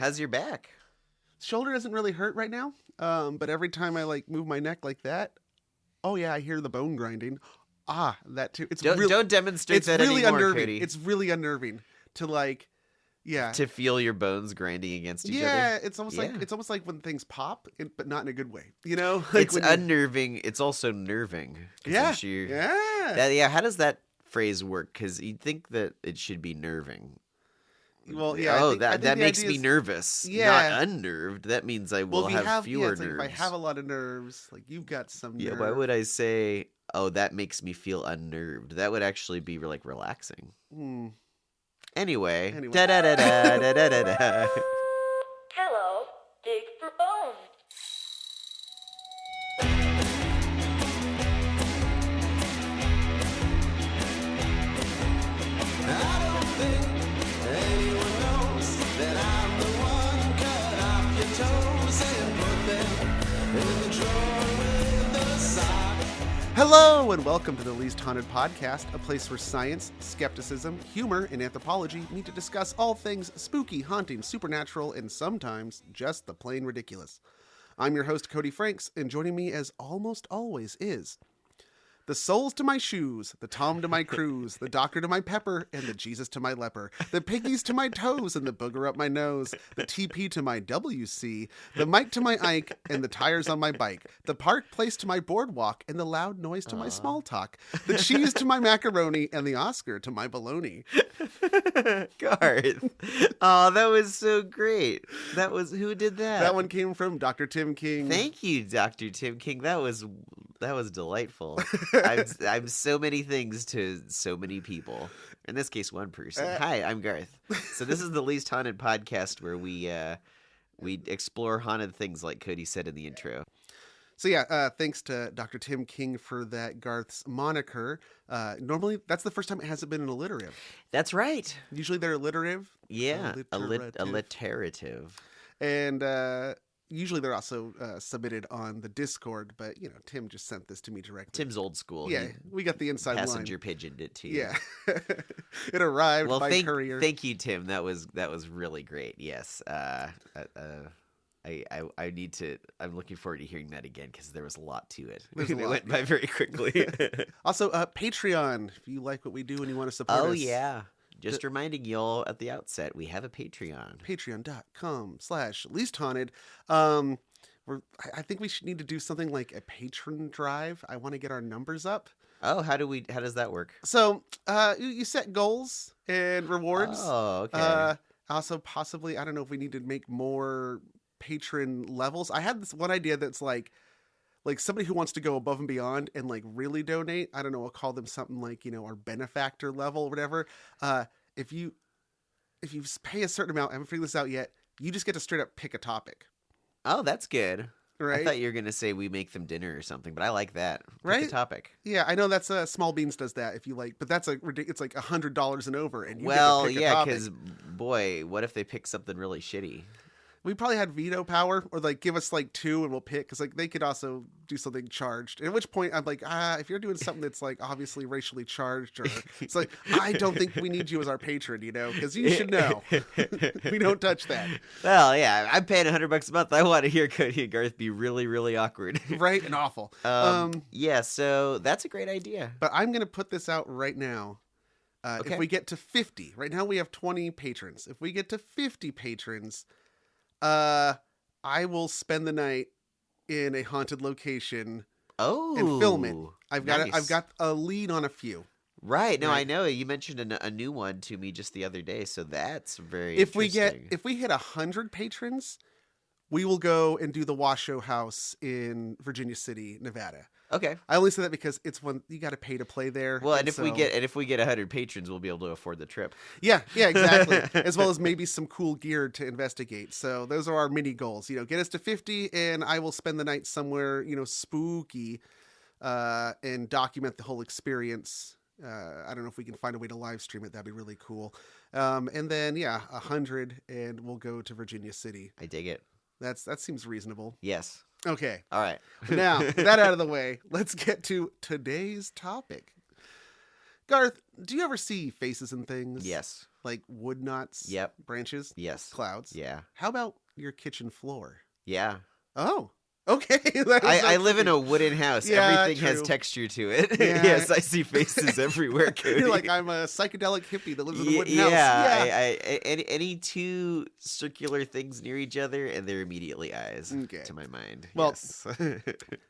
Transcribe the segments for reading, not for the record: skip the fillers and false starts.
How's your back? Shoulder doesn't really hurt right now, but every time I like move my neck like that, oh yeah, I hear the bone grinding. That too. Don't demonstrate that really anymore, unnerving. Cody. It's really unnerving to like, yeah, to feel your bones grinding against each other. Yeah, it's almost like when things pop, but not in a good way. You know, It's unnerving. It's also nerving. Yeah, yeah. How does that phrase work? Because you'd think that it should be nerving. Well, yeah. I think that makes me nervous. Yeah. Not unnerved. That means I will have fewer nerves. Like if I have a lot of nerves, like you've got some nerves. Yeah, why would I say, oh, that makes me feel unnerved? That would actually be like relaxing. Anyway. Da-da-da-da-da-da-da. Hello, dig for bones. Hello and welcome to the Least Haunted Podcast, a place where science, skepticism, humor, and anthropology meet to discuss all things spooky, haunting, supernatural, and sometimes just the plain ridiculous. I'm your host, Cody Franks, and joining me as almost always is the soles to my shoes, the Tom to my cruise, the doctor to my pepper, and the Jesus to my leper, the piggies to my toes, and the booger up my nose, the TP to my WC, the mic to my Ike, and the tires on my bike, the park place to my boardwalk, and the loud noise to my small talk, the cheese to my macaroni, and the Oscar to my bologna. Garth. Oh, that was so great. Who did that? That one came from Dr. Tim King. Thank you, Dr. Tim King. That was delightful. I'm so many things to so many people. In this case, one person. Hi, I'm Garth. So this is the Least Haunted Podcast where we explore haunted things like Cody said in the intro. So yeah, thanks to Dr. Tim King for that Garth's moniker. Normally, that's the first time it hasn't been an alliterative. That's right. Usually they're alliterative. Yeah, alliterative. And usually they're also submitted on the Discord, but, Tim just sent this to me directly. Tim's old school. Yeah, we got the inside line. Passenger pigeoned it to you. Yeah. It arrived by courier. Thank you, Tim. That was really great. Yes. I'm looking forward to hearing that again because there was a lot to it. It went by very quickly. Also, Patreon, if you like what we do and you want to support us. Oh, yeah. Just reminding y'all at the outset, we have a Patreon. Patreon.com/leasthaunted. I think we should need to do something like a patron drive. I want to get our numbers up. Oh, how does that work? So, you set goals and rewards. Oh, okay. Also, possibly, I don't know if we need to make more patron levels. I had this one idea that's like somebody who wants to go above and beyond and like really donate. I don't know. I'll call them something like, our benefactor level or whatever. If you pay a certain amount, I haven't figured this out yet, you just get to straight up pick a topic. Oh, that's good. Right? I thought you were going to say we make them dinner or something, but I like that. Right? Pick a topic. Yeah, I know that's Small Beans does that if you like, but that's it's like $100 and over, and you get to pick a topic. Because boy, what if they pick something really shitty? We probably had veto power, or like give us like two and we'll pick, because like they could also do something charged. At which point I'm like, if you're doing something that's like obviously racially charged, or it's like I don't think we need you as our patron, because you should know we don't touch that. Well, yeah, I'm paying $100 a month. I want to hear Cody and Garth be really, really awkward, right, and awful. Yeah, so that's a great idea. But I'm gonna put this out right now. Okay. If we get to 50, right now we have 20 patrons. If we get to 50 patrons. I will spend the night in a haunted location. And film it. I've got a lead on a few. Right. No, I know. You mentioned a new one to me just the other day, so that's very if interesting. If we hit 100 patrons, we will go and do the Washoe House in Virginia City, Nevada. Okay. I only say that because it's one you got to pay to play there. Well, and if we get 100 patrons, we'll be able to afford the trip. Yeah, exactly. As well as maybe some cool gear to investigate. So those are our mini goals. Get us to 50, and I will spend the night somewhere, spooky, and document the whole experience. I don't know if we can find a way to live stream it. That'd be really cool. And then 100, and we'll go to Virginia City. I dig it. That seems reasonable. Yes. Okay. All right. Now, that out of the way, let's get to today's topic. Garth, do you ever see faces and things? Yes. like wood knots, Yep. branches, Yes. clouds. Yeah. How about your kitchen floor? Yeah. Oh, okay. I live in a wooden house. Yeah, Everything has true. texture to it. Yeah. Yes, I see faces everywhere, Cody. You're like, I'm a psychedelic hippie that lives in a wooden house. Yeah, any two circular things near each other, and they're immediately eyes Okay. to my mind. Well- Yes.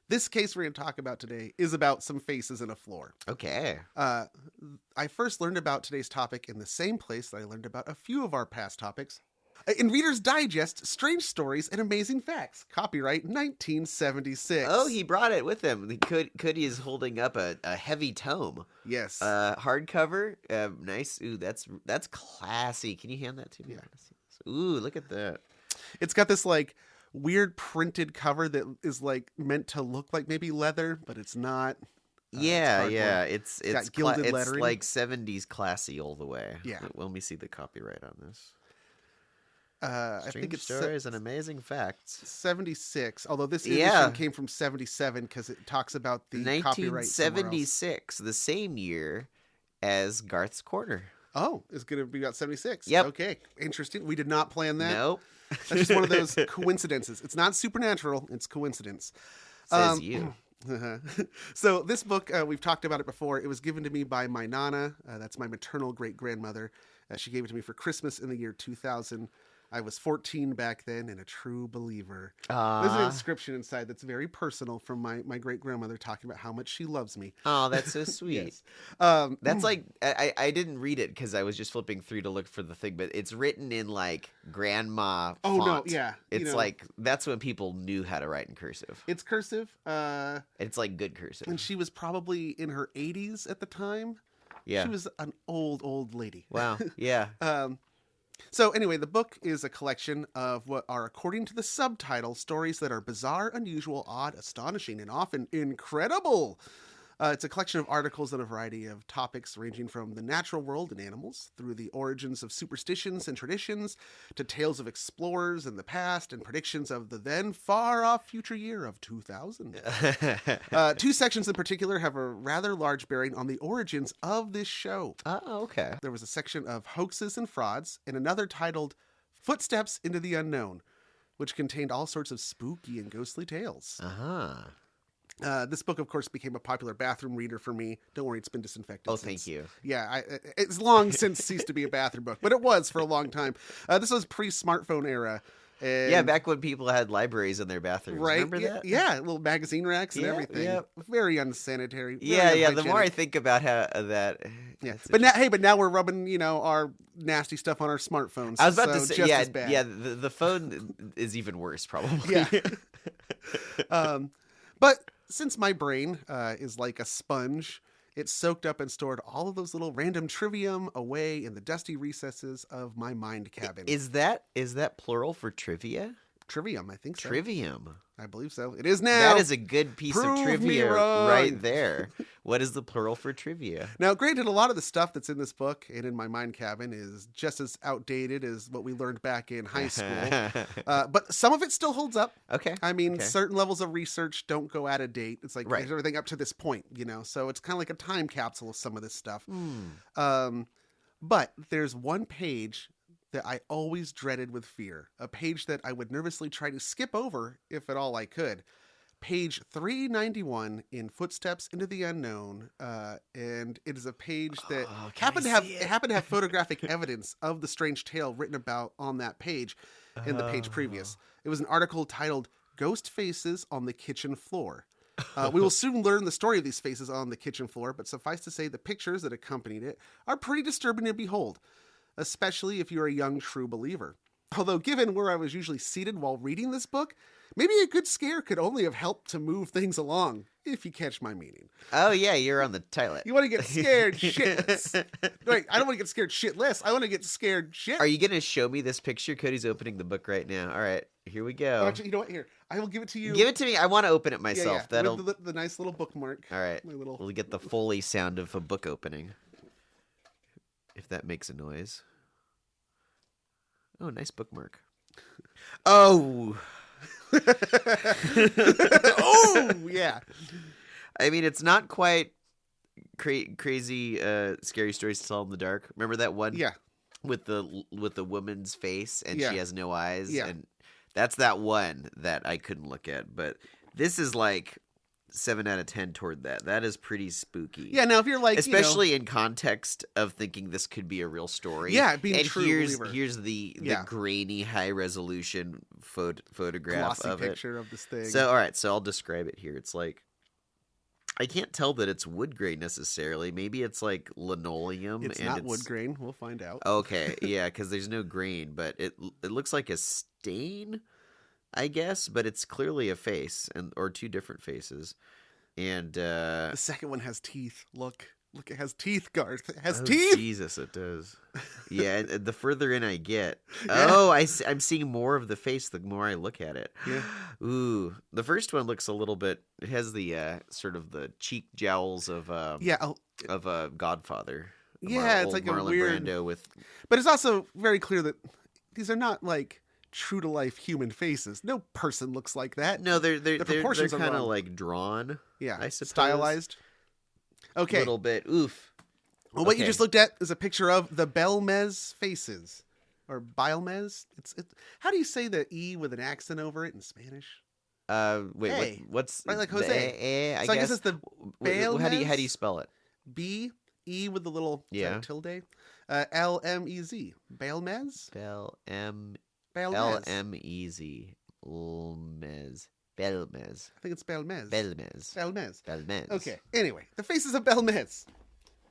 This case we're going to talk about today is about some faces in a floor. Okay. I first learned about today's topic in the same place that I learned about a few of our past topics. In Reader's Digest, Strange Stories and Amazing Facts. Copyright 1976. Oh, he brought it with him. Cody is holding up a heavy tome. Yes. Hardcover. Nice. Ooh, that's classy. Can you hand that to me? Yeah. Ooh, look at that. It's got this like weird printed cover that is like meant to look like maybe leather, but it's not. Yeah, it's yeah. cardboard. It's got gilded it's lettering. like 70s classy all the way. Yeah. Let me see the copyright on this. I think Strange it's stories and amazing facts. 76. Although this edition Yeah. came from 77 because it talks about the copyright somewhere else. 1976, the same year as Garth's Corner. Oh, it's going to be about 76. Yep. Okay, interesting. We did not plan that. Nope. That's just one of those coincidences. It's not supernatural. It's coincidence. Says you. So this book, we've talked about it before. It was given to me by my Nana. That's my maternal great-grandmother. She gave it to me for Christmas in the year 2000. I was 14 back then and a true believer. There's an inscription inside that's very personal from my great-grandmother talking about how much she loves me. Oh, that's so sweet. Yes. That's like, I didn't read it because I was just flipping through to look for the thing, but it's written in like grandma Oh, no, font. yeah. It's like, that's when people knew how to write in cursive. It's cursive. It's like good cursive. And she was probably in her 80s at the time. Yeah. She was an old lady. Wow. Yeah. So anyway, the book is a collection of what are, according to the subtitle, stories that are bizarre, unusual, odd, astonishing, and often incredible. It's a collection of articles on a variety of topics ranging from the natural world and animals, through the origins of superstitions and traditions, to tales of explorers in the past and predictions of the then far-off future year of 2000. Two sections in particular have a rather large bearing on the origins of this show. Oh, okay. There was a section of hoaxes and frauds, and another titled Footsteps into the Unknown, which contained all sorts of spooky and ghostly tales. Uh-huh. This book, of course, became a popular bathroom reader for me. Don't worry, it's been disinfected. Oh, since. thank you. Yeah, it's long since ceased to be a bathroom book, but it was for a long time. This was pre-smartphone era. And, Yeah, back when people had libraries in their bathrooms. right? Remember that? Yeah, little magazine racks and Yeah, everything. yeah. Very unsanitary. Very Yeah. The more I unhygienic. think about how that. Yeah, it's but now we're rubbing our nasty stuff on our smartphones. I was about to so say, just yeah, as bad. yeah. The phone is even worse, probably. Yeah. But since my brain is like a sponge, it soaked up and stored all of those little random trivium away in the dusty recesses of my mind cabin. Is that plural for trivia? Trivium, I think so. Trivium. I believe so. It is now. That is a good piece of Prove me trivia wrong. right there. What is the plural for trivia? Now, granted, a lot of the stuff that's in this book and in my mind cabin is just as outdated as what we learned back in high school. But some of it still holds up. Okay. I mean, Okay. certain levels of research don't go out of date. It's like Right. there's everything up to this point, so it's kind of like a time capsule of some of this stuff. Hmm. But there's one page that I always dreaded with fear, a page that I would nervously try to skip over if at all I could. Page 391 in Footsteps into the Unknown, and it is a page that Oh, can happened I to have see it? happened to have photographic evidence of the strange tale written about on that page in the page previous. It was an article titled "Ghost Faces on the Kitchen Floor." We will soon learn the story of these faces on the kitchen floor, but suffice to say the pictures that accompanied it are pretty disturbing to behold, especially if you're a young true believer. Although given where I was usually seated while reading this book, maybe a good scare could only have helped to move things along, if you catch my meaning. Oh yeah, you're on the toilet. You want to get scared shitless. Wait, I don't want to get scared shitless. I want to get scared shit. Are you gonna show me this picture? Cody's opening the book right now. All right, here we Oh, go. actually, you know what? Here, I will give it to you. Give it to me. I want to open it Yeah, myself. yeah, That'll. with the nice little bookmark. All right. My little... We'll get the Foley sound of a book opening. If that makes a noise. Oh, nice bookmark. Oh. Oh, yeah. I mean, it's not quite crazy, scary stories to tell in the dark. Remember that one? Yeah. with the woman's face, and Yeah. she has no eyes, Yeah. and that's that one that I couldn't look at. But this is like 7 out of 10 toward that. That is pretty spooky. Yeah, now if you're like, especially in context of thinking this could be a real story. Yeah, being and true here's believer. here's the grainy, high resolution photograph glossy of picture of this thing. So all right, so I'll describe it here. It's like, I can't tell that it's wood grain necessarily. Maybe it's like linoleum. It's and not wood grain. We'll find out. Okay, yeah, because there's no grain, but it looks like a stain, I guess, but it's clearly a face or two different faces. And the second one has teeth. Look, it has teeth, Garth. It has oh, teeth. Jesus, it does. Yeah, and the further in I get, Yeah. I'm seeing more of the face the more I look at it. Yeah. Ooh, the first one looks a little bit. It has the sort of the cheek jowls of a Godfather. Yeah, it's old like Marlon a weird. Brando with. But it's also very clear that these are not like true to life human faces. No person looks like that. No, they're proportions are kind of wrong. like drawn. Yeah, I suppose. stylized. Okay. A little bit. Oof. Well, what you Okay. just looked at is a picture of the Bélmez Faces, or Bélmez. It's how do you say the E with an accent over it in Spanish? Wait, Hey. what's Right, like the Jose. I So I guess guess it's the How do you Bélmez? spell it? B E with the little Yeah. tilde. LMEZ. Bélmez. Bélmez. Bélmez. L-M-E-Z. Bélmez. Bélmez. I think it's Bélmez. Bélmez. Bélmez. Bélmez. Okay. Anyway, the faces of Bélmez.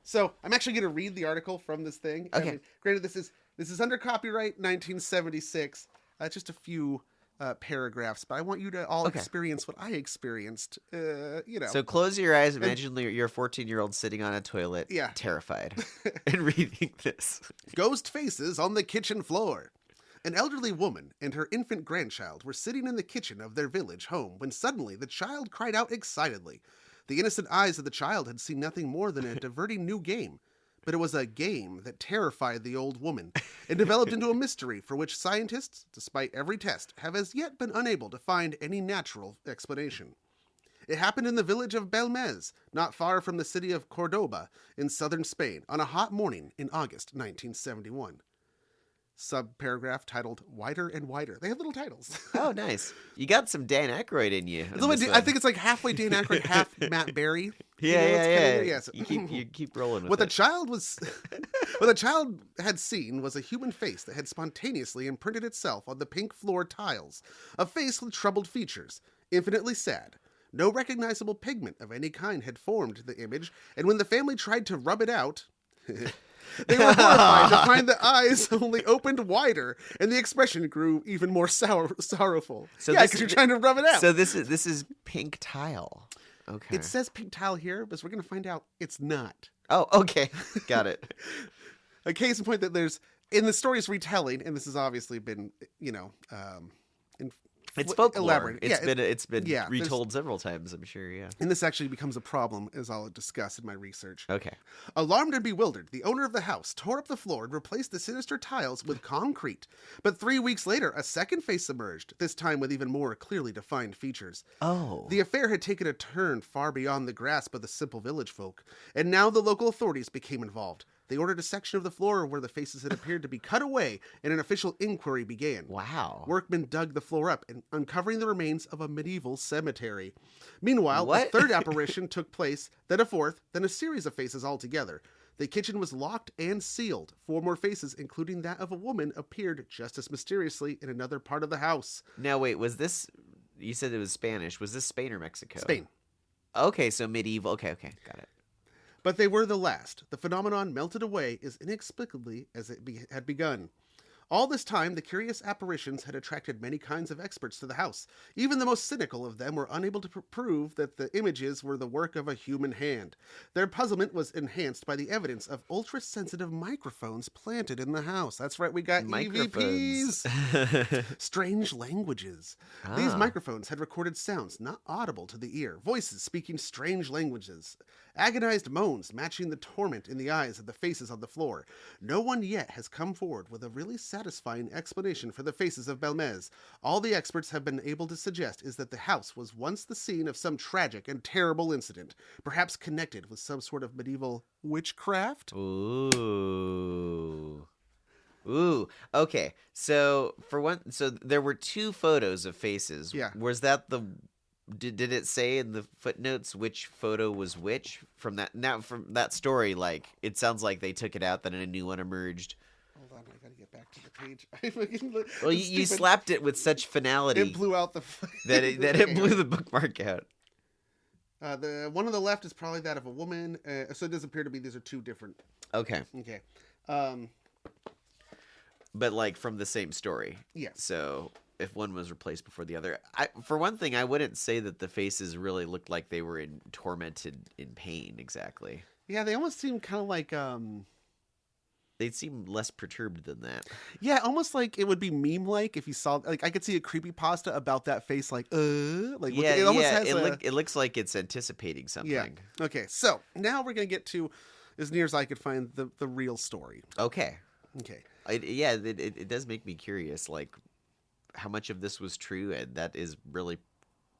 So I'm actually going to read the article from this thing. Okay. Granted, this is under copyright 1976. Just a few paragraphs, but I want you to all Okay. experience what I experienced. So close your eyes. Imagine you're a 14-year-old sitting on a toilet, Yeah. terrified, and reading this. Ghost faces on the kitchen floor. An elderly woman and her infant grandchild were sitting in the kitchen of their village home when suddenly the child cried out excitedly. The innocent eyes of the child had seen nothing more than a diverting new game, but it was a game that terrified the old woman and developed into a mystery for which scientists, despite every test, have as yet been unable to find any natural explanation. It happened in the village of Bélmez, not far from the city of Cordoba in southern Spain, on a hot morning in August 1971. Subparagraph titled Wider and Wider. They have little titles. Oh, nice. You got some Dan Aykroyd in you. in this I one. think it's like halfway Dan Aykroyd, half Matt Berry. Yeah, You know, it's yeah. kinda- yes. You keep rolling with What it. what the child had seen was a human face that had spontaneously imprinted itself on the pink floor tiles. A face with troubled features, infinitely sad. No recognizable pigment of any kind had formed the image, and when the family tried to rub it out, they were horrified to find the eyes only opened wider, and the expression grew even more sorrowful. So yeah, this because you're is- trying to rub it out. So this is pink tile. Okay. It says pink tile here, but we're going to find out it's not. Oh, okay. Got it. A case in point that there's in the story's retelling, and this has obviously been, It's folklore. elaborate. It's been yeah, there's- retold several times, I'm sure, yeah. And this actually becomes a problem, as I'll discuss in my research. Okay. Alarmed and bewildered, the owner of the house tore up the floor and replaced the sinister tiles with concrete. But 3 weeks later, a second face emerged, this time with even more clearly defined features. Oh. The affair had taken a turn far beyond the grasp of the simple village folk, and now the local authorities became involved. They ordered a section of the floor where the faces had appeared to be cut away, and an official inquiry began. Wow. Workmen dug the floor up, and uncovering the remains of a medieval cemetery. Meanwhile, What? a third apparition took place, then a fourth, then a series of faces altogether. The kitchen was locked and sealed. 4 more faces, including that of a woman, appeared just as mysteriously in another part of the house. Now wait, was this, you said it was Spanish. Was this Spain or Mexico? Spain. Okay, so medieval. Okay, got it. But they were the last. The phenomenon melted away as inexplicably as it had begun. All this time, the curious apparitions had attracted many kinds of experts to the house. Even the most cynical of them were unable to prove that the images were the work of a human hand. Their puzzlement was enhanced by the evidence of ultra-sensitive microphones planted in the house. That's right, we got Microphones. EVPs. Strange languages. These Ah. microphones had recorded sounds not audible to the ear, voices speaking strange languages, agonized moans matching the torment in the eyes of the faces on the floor. No one yet has come forward with a really satisfying explanation for the faces of Bélmez. All the experts have been able to suggest is that the house was once the scene of some tragic and terrible incident, perhaps connected with some sort of medieval witchcraft. Ooh. Ooh, okay. So there were two photos of faces. Yeah. Was that did it say in the footnotes which photo was which from that? Now from that story, like it sounds like they took it out, then a new one emerged. Hold on, I gotta get back to the page. I fucking- Well, it's you stupid. slapped it with such finality It blew out the that it blew the bookmark out. The one on the left is probably that of a woman. So it does appear to be these are two different. Okay, Okay. but like from the same story. Yes. So if one was replaced before the other, for one thing, I wouldn't say that the faces really looked like they were tormented in pain exactly. Yeah, they almost seem kind of like They'd seem less perturbed than that. yeah, almost like it would be meme-like if you saw, like, I could see a creepypasta about that face, like, like, Yeah, it almost yeah. has It looks like it's anticipating something. yeah. Okay, so now we're gonna get to, as near as I could find, the real story. Okay. Okay. It does make me curious, like how much of this was true, and that is really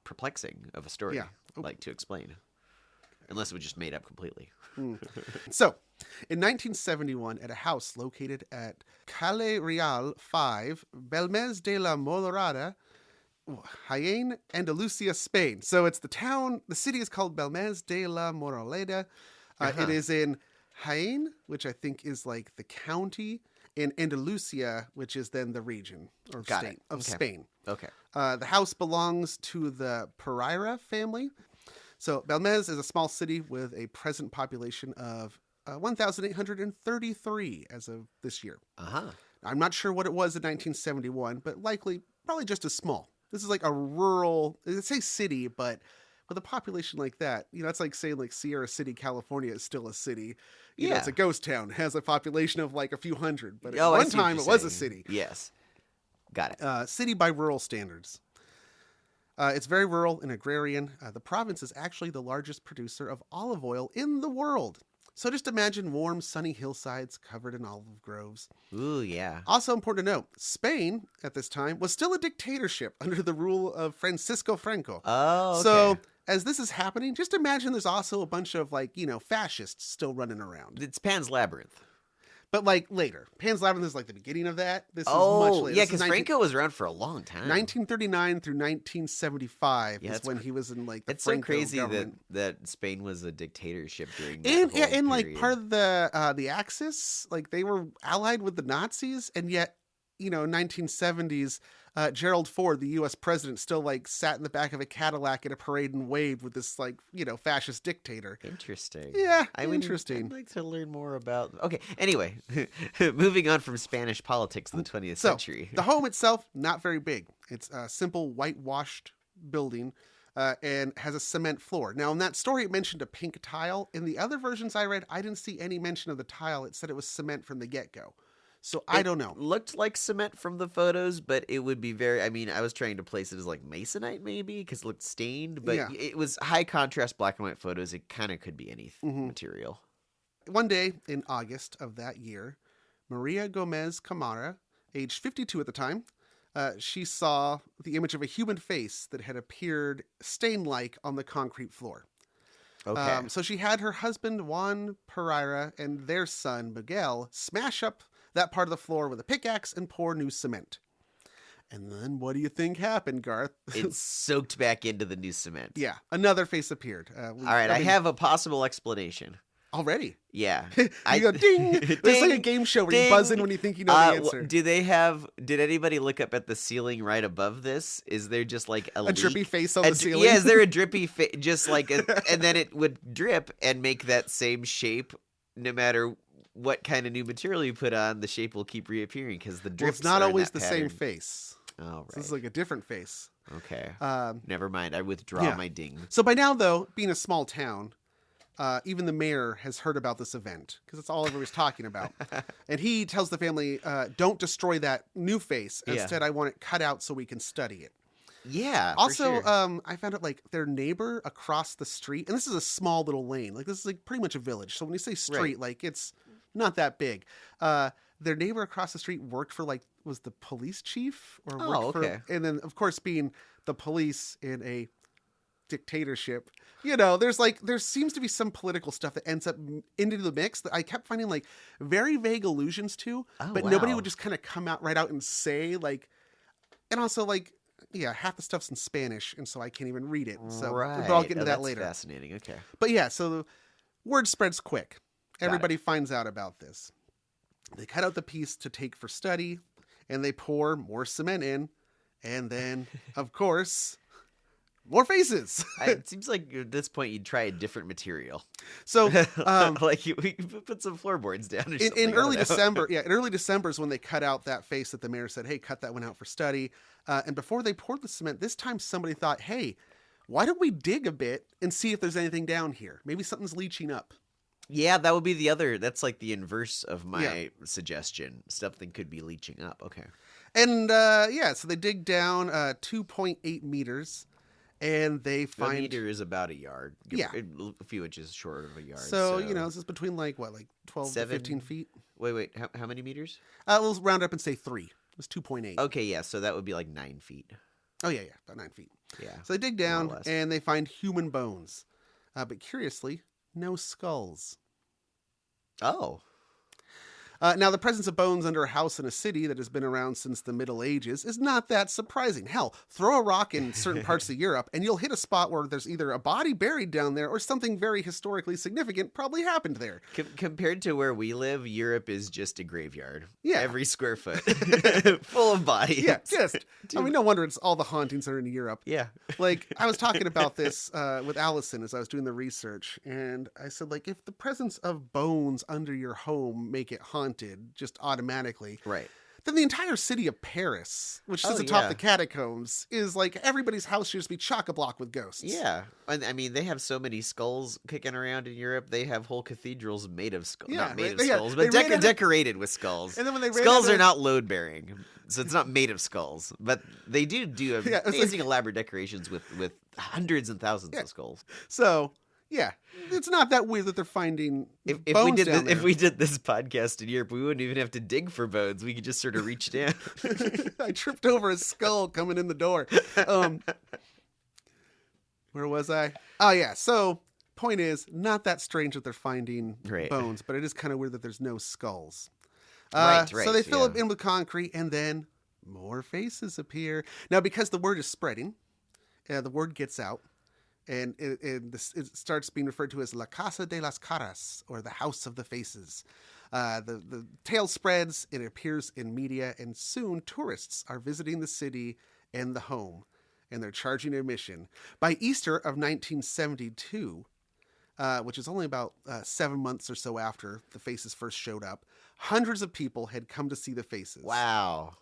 perplexing of a story, Yeah. Oh. like to explain, unless it was just made up completely. So, in 1971, at a house located at Calle Real 5, Bélmez de la Moraleda, Jaén, Andalusia, Spain. So it's the city is called Bélmez de la Moraleda. It is in Jaén, which I think is like the county, in Andalusia, which is then the region or Got state it. of Okay. Spain. Okay. The house belongs to the Pereira family. So Bélmez is a small city with a present population of 1,833 as of this year. I'm not sure what it was in 1971, but probably just as small. This is like a rural, it's say city, but with a population like that, it's like saying like Sierra City, California is still a city. Yeah. It's a ghost town, has a population of like a few hundred, but at I one see what time you're it was a saying. city. Yes. Got it. City by rural standards. It's very rural and agrarian. The province is actually the largest producer of olive oil in the world. So just imagine warm, sunny hillsides covered in olive groves. Ooh, yeah. Also important to note, Spain at this time was still a dictatorship under the rule of Francisco Franco. Oh, okay. So as this is happening, just imagine there's also a bunch of fascists still running around. It's Pan's Labyrinth. But like later. Pan's Labyrinth is like the beginning of that. This is much Oh, later. yeah, This is because Franco was around for a long time. 1939 through 1975 Yeah, is that's when he was in like the It's so Franco crazy government. that Spain was a dictatorship during that And whole yeah, and like period. part of the Axis, like they were allied with the Nazis, and yet 1970s, Gerald Ford, the U.S. president, still like sat in the back of a Cadillac at a parade and waved with this fascist dictator. Interesting. Yeah, Interesting. interesting. I'd like to learn more about. Okay. Anyway, moving on from Spanish politics of the 20th So century. the home itself not very big. It's a simple whitewashed building. And has a cement floor. Now, in that story, it mentioned a pink tile. In the other versions I read, I didn't see any mention of the tile. It said it was cement from the get-go. So I don't know. Looked like cement from the photos, but it would be very. I mean, I was trying to place it as like masonite, maybe, because it looked stained. But Yeah. it was high contrast black and white photos. It kind of could be any material. One day in August of that year, Maria Gomez Camara, age 52 at the time, she saw the image of a human face that had appeared stain-like on the concrete floor. Okay. So she had her husband, Juan Pereira, and their son, Miguel, smash up that part of the floor with a pickaxe and pour new cement. And then what do you think happened, Garth? It soaked back into the new cement. Yeah, another face appeared. All right, I have a possible explanation. Already. Yeah. You go ding. It's like a game show where you buzz in when you think you know the answer. Did anybody look up at the ceiling right above this? Is there just like a leak? drippy face on the ceiling? Yeah, is there a drippy just like and then it would drip and make that same shape no matter what kind of new material you put on, the shape will keep reappearing because the drips It's not are in always that the same pattern. face. Oh, right. This is like a different face. Okay. Um, Never mind. I withdraw yeah. my ding. So by now, though, being a small town, even the mayor has heard about this event because it's all everybody's talking about. And he tells the family, don't destroy that new face. Yeah. Instead, I want it cut out so we can study it. Yeah. for Also, sure. I found out like their neighbor across the street, and this is a small little lane. Like this is like pretty much a village. So when you say street, Right. like it's not that big. Their neighbor across the street worked for was the police chief or worked okay. and then of course being the police in a dictatorship. There seems to be some political stuff that ends up into the mix that I kept finding like very vague allusions to, but nobody would just kind of come out right out and say like, and also like, yeah, half the stuff's in Spanish, and so I can't even read it. So, but I'll get into that later. Fascinating. Okay. But yeah, so the word spreads quick. Everybody finds out about this. They cut out the piece to take for study, and they pour more cement in, and then, of course, more faces. It seems like at this point you'd try a different material. So, like we put some floorboards down. Or something. In early December, in early December is when they cut out that face that the mayor said, "Hey, cut that one out for study." And before they poured the cement, this time somebody thought, "Hey, why don't we dig a bit and see if there's anything down here? Maybe something's leaching up." Yeah, that would be the other. That's like the inverse of my suggestion. Something could be leaching up. Okay. And so they dig down 2.8 meters. And they find... A meter is about a yard. Yeah. A few inches short of a yard. So, this is between like 12 to 15 feet? Wait. How many meters? We'll round up and say 3. It was 2.8. Okay, yeah. So that would be like 9 feet. Oh, yeah. About 9 feet. Yeah. So they dig down and they find human bones. But curiously, no skulls. Oh. Now, the presence of bones under a house in a city that has been around since the Middle Ages is not that surprising. Hell, throw a rock in certain parts of Europe and you'll hit a spot where there's either a body buried down there or something very historically significant probably happened there. Compared to where we live, Europe is just a graveyard. Yeah. Every square foot. Full of bodies. Yeah, no wonder it's all the hauntings are in Europe. Yeah. Like, I was talking about this with Allison as I was doing the research, and I said, like, if the presence of bones under your home make it haunted just automatically, right, then the entire city of Paris, which sits atop the catacombs, is like everybody's house should just be chock-a-block with ghosts. Yeah. And I mean, they have so many skulls kicking around in Europe. They have whole cathedrals made of skulls. Yeah, not made of skulls, but decorated with skulls. And then when they skulls are not load-bearing, so it's not made of skulls. But they do amazing elaborate decorations with hundreds and thousands of skulls. So... yeah, it's not that weird that they're finding bones down there. If we did this podcast in Europe, we wouldn't even have to dig for bones. We could just sort of reach down. I tripped over a skull coming in the door. Where was I? Oh, yeah. So, point is, not that strange that they're finding bones, but it is kind of weird that there's no skulls. Right. So they fill it in with concrete, and then more faces appear. Now, because the word is spreading, the word gets out. And it starts being referred to as La Casa de las Caras, or the House of the Faces. The tale spreads, it appears in media, and soon tourists are visiting the city and the home, and they're charging admission. By Easter of 1972, which is only about 7 months or so after the faces first showed up, hundreds of people had come to see the faces. Wow.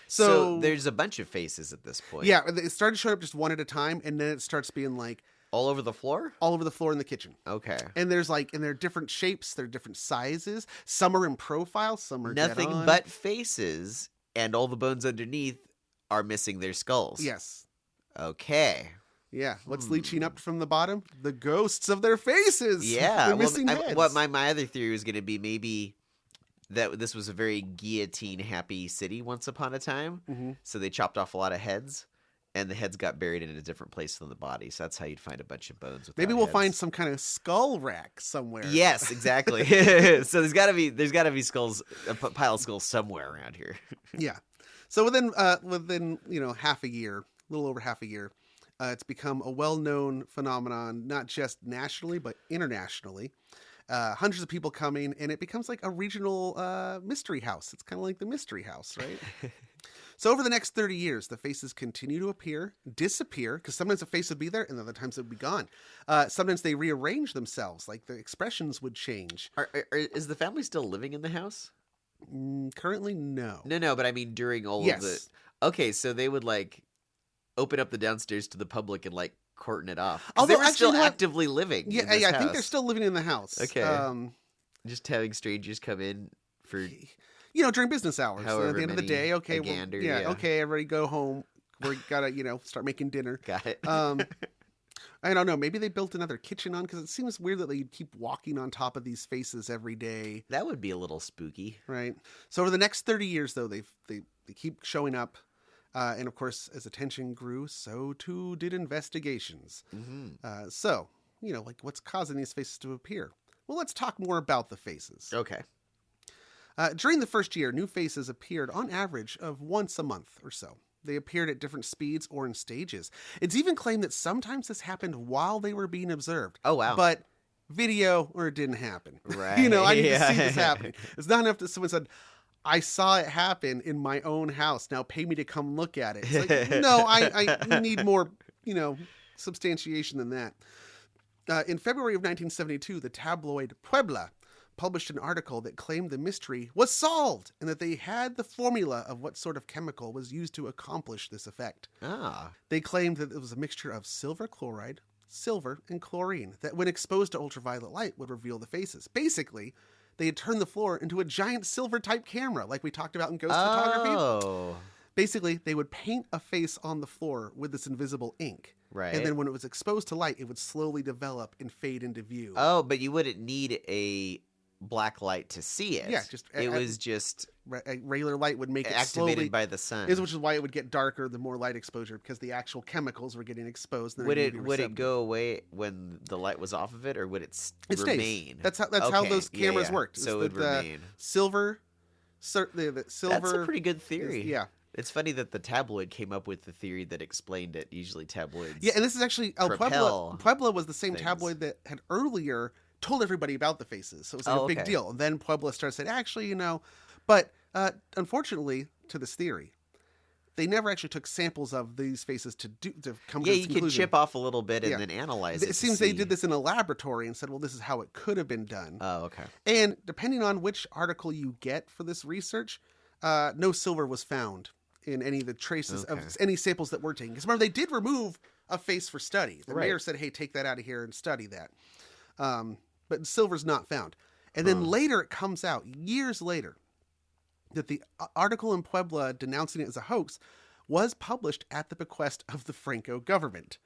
So there's a bunch of faces at this point. Yeah, it started showing up just one at a time, and then it starts being like... all over the floor? All over the floor in the kitchen. Okay. And they're different shapes, they're different sizes. Some are in profile, some are nothing dead on. but faces, and all the bones underneath are missing their skulls. Yes. Okay. Yeah. What's leaching up from the bottom? The ghosts of their faces. Yeah. They're missing heads. What my other theory was going to be maybe that this was a very guillotine-happy city once upon a time. Mm-hmm. So they chopped off a lot of heads. And the heads got buried in a different place than the body. So that's how you'd find a bunch of bones. Maybe we'll find some kind of skull rack somewhere. Yes, exactly. So there's got to be skulls, a pile of skulls somewhere around here. Yeah. So within half a year, a little over half a year, it's become a well-known phenomenon, not just nationally but internationally. Hundreds of people coming, and it becomes like a regional mystery house. It's kind of like the mystery house, right? So over the next 30 years, the faces continue to appear, disappear, because sometimes a face would be there and other times it would be gone. Sometimes they rearrange themselves, like the expressions would change. Is the family still living in the house? Currently, no. No, but I mean during all of the... Okay, so they would like open up the downstairs to the public and like curtain it off. Although they were still actively living in this house. I think they're still living in the house. Okay. Just having strangers come in for... during business hours. However at the end of the day, okay, gander, okay, everybody go home. We gotta, start making dinner. Got it. I don't know. Maybe they built another kitchen on, because it seems weird that they keep walking on top of these faces every day. That would be a little spooky, right? So over the next 30 years, though, they keep showing up. And of course, as attention grew, so too did investigations. Mm-hmm. So, like what's causing these faces to appear? Well, let's talk more about the faces. Okay. During the first year, new faces appeared on average of once a month or so. They appeared at different speeds or in stages. It's even claimed that sometimes this happened while they were being observed. Oh, wow. But video or it didn't happen. Right. I need to see this happening. It's not enough that someone said, I saw it happen in my own house. Now pay me to come look at it. It's like, no, I need more, substantiation than that. In February of 1972, the tabloid Puebla published an article that claimed the mystery was solved and that they had the formula of what sort of chemical was used to accomplish this effect. Ah. They claimed that it was a mixture of silver chloride, silver, and chlorine that when exposed to ultraviolet light would reveal the faces. Basically, they had turned the floor into a giant silver-type camera like we talked about in ghost photography. Oh. Basically, they would paint a face on the floor with this invisible ink. Right. And then when it was exposed to light, it would slowly develop and fade into view. Oh, but you wouldn't need a black light to see it. Yeah, it was just regular light would make it activated slowly, by the sun. which is why it would get darker the more light exposure, because the actual chemicals were getting exposed. Would it go away when the light was off of it, or would it remain? Stays. That's how those cameras worked. So it would remain. Silver, the silver. That's a pretty good theory. Yeah. It's funny that the tabloid came up with the theory that explained it. Usually tabloids. Yeah, and this is actually Puebla was the same tabloid that had earlier told everybody about the faces, so it was like a big deal. And then Puebla started saying, actually, but unfortunately, to this theory, they never actually took samples of these faces to come to this conclusion. Yeah, you could chip off a little bit and then analyze it. It seems they did this in a laboratory and said, well, this is how it could have been done. Oh, okay. And depending on which article you get for this research, no silver was found in any of the traces of any samples that were taken. Because remember, they did remove a face for study. The mayor said, hey, take that out of here and study that. But silver's not found. And then later it comes out, years later, that the article in Puebla denouncing it as a hoax was published at the bequest of the Franco government.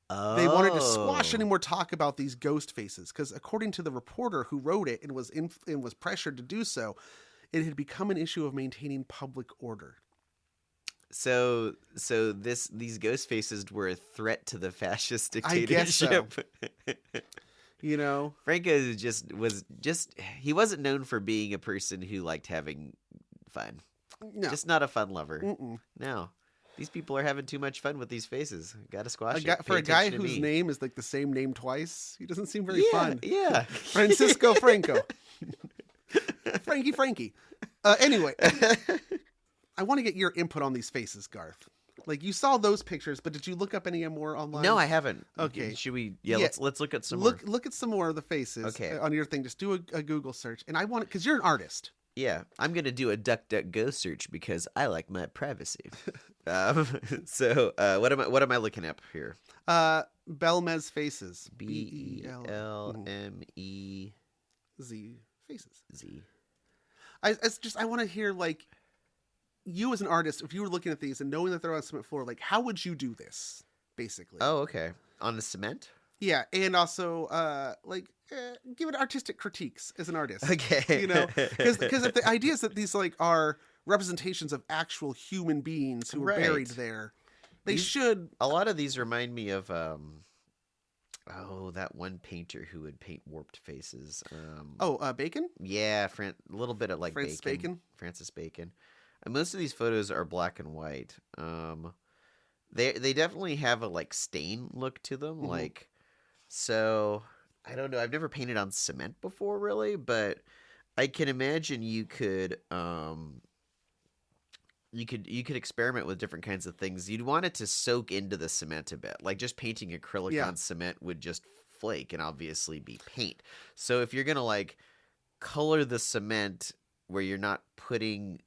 Oh. They wanted to squash any more talk about these ghost faces because according to the reporter who wrote it and was pressured to do so, it had become an issue of maintaining public order. So these ghost faces were a threat to the fascist dictatorship. I guess so. Franco he wasn't known for being a person who liked having fun. No. Just not a fun lover. Mm-mm. No. These people are having too much fun with these faces. Gotta squash it. For a guy whose name is like the same name twice, he doesn't seem very fun. Yeah. Francisco Franco. Frankie. Anyway, I want to get your input on these faces, Garth. Like, you saw those pictures, but did you look up any more online? No, I haven't. Okay. Should we? Yeah, let's look at some more. Look at some more of the faces okay. On your thing. Just do a Google search. And I want it, because you're an artist. Yeah, I'm going to do a DuckDuckGo search because I like my privacy. So what am I looking up here? Bélmez Faces. Belmez Faces. Z. I want to hear, like, you as an artist, if you were looking at these and knowing that they're on a cement floor, like, how would you do this, basically? Oh, okay. On the cement? Yeah, and also, give it artistic critiques as an artist. Okay. Because if the idea is that these, like, are representations of actual human beings who are buried there, should... A lot of these remind me of, that one painter who would paint warped faces. Bacon? Yeah, a little bit of, like, Francis Bacon. Francis Bacon. And most of these photos are black and white. They definitely have a, like, stain look to them. Mm-hmm. Like, so, I don't know. I've never painted on cement before, really, but I can imagine you could experiment with different kinds of things. You'd want it to soak into the cement a bit. Like, just painting acrylic on cement would just flake and obviously be paint. So if you're going to, like, color the cement where you're not putting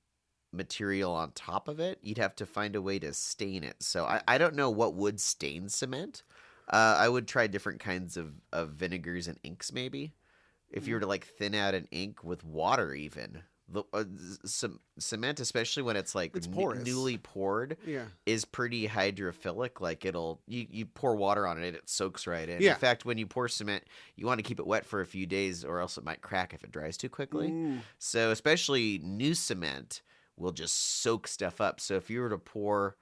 material on top of it, you'd have to find a way to stain it. So I don't know what would stain cement. I would try different kinds of vinegars and inks, maybe. If you were to, like, thin out an ink with water even. Cement, especially when it's, like, newly poured, is pretty hydrophilic. Like, you pour water on it, it soaks right in. Yeah. In fact, when you pour cement, you want to keep it wet for a few days or else it might crack if it dries too quickly. So especially new cement will just soak stuff up. So if you were to pour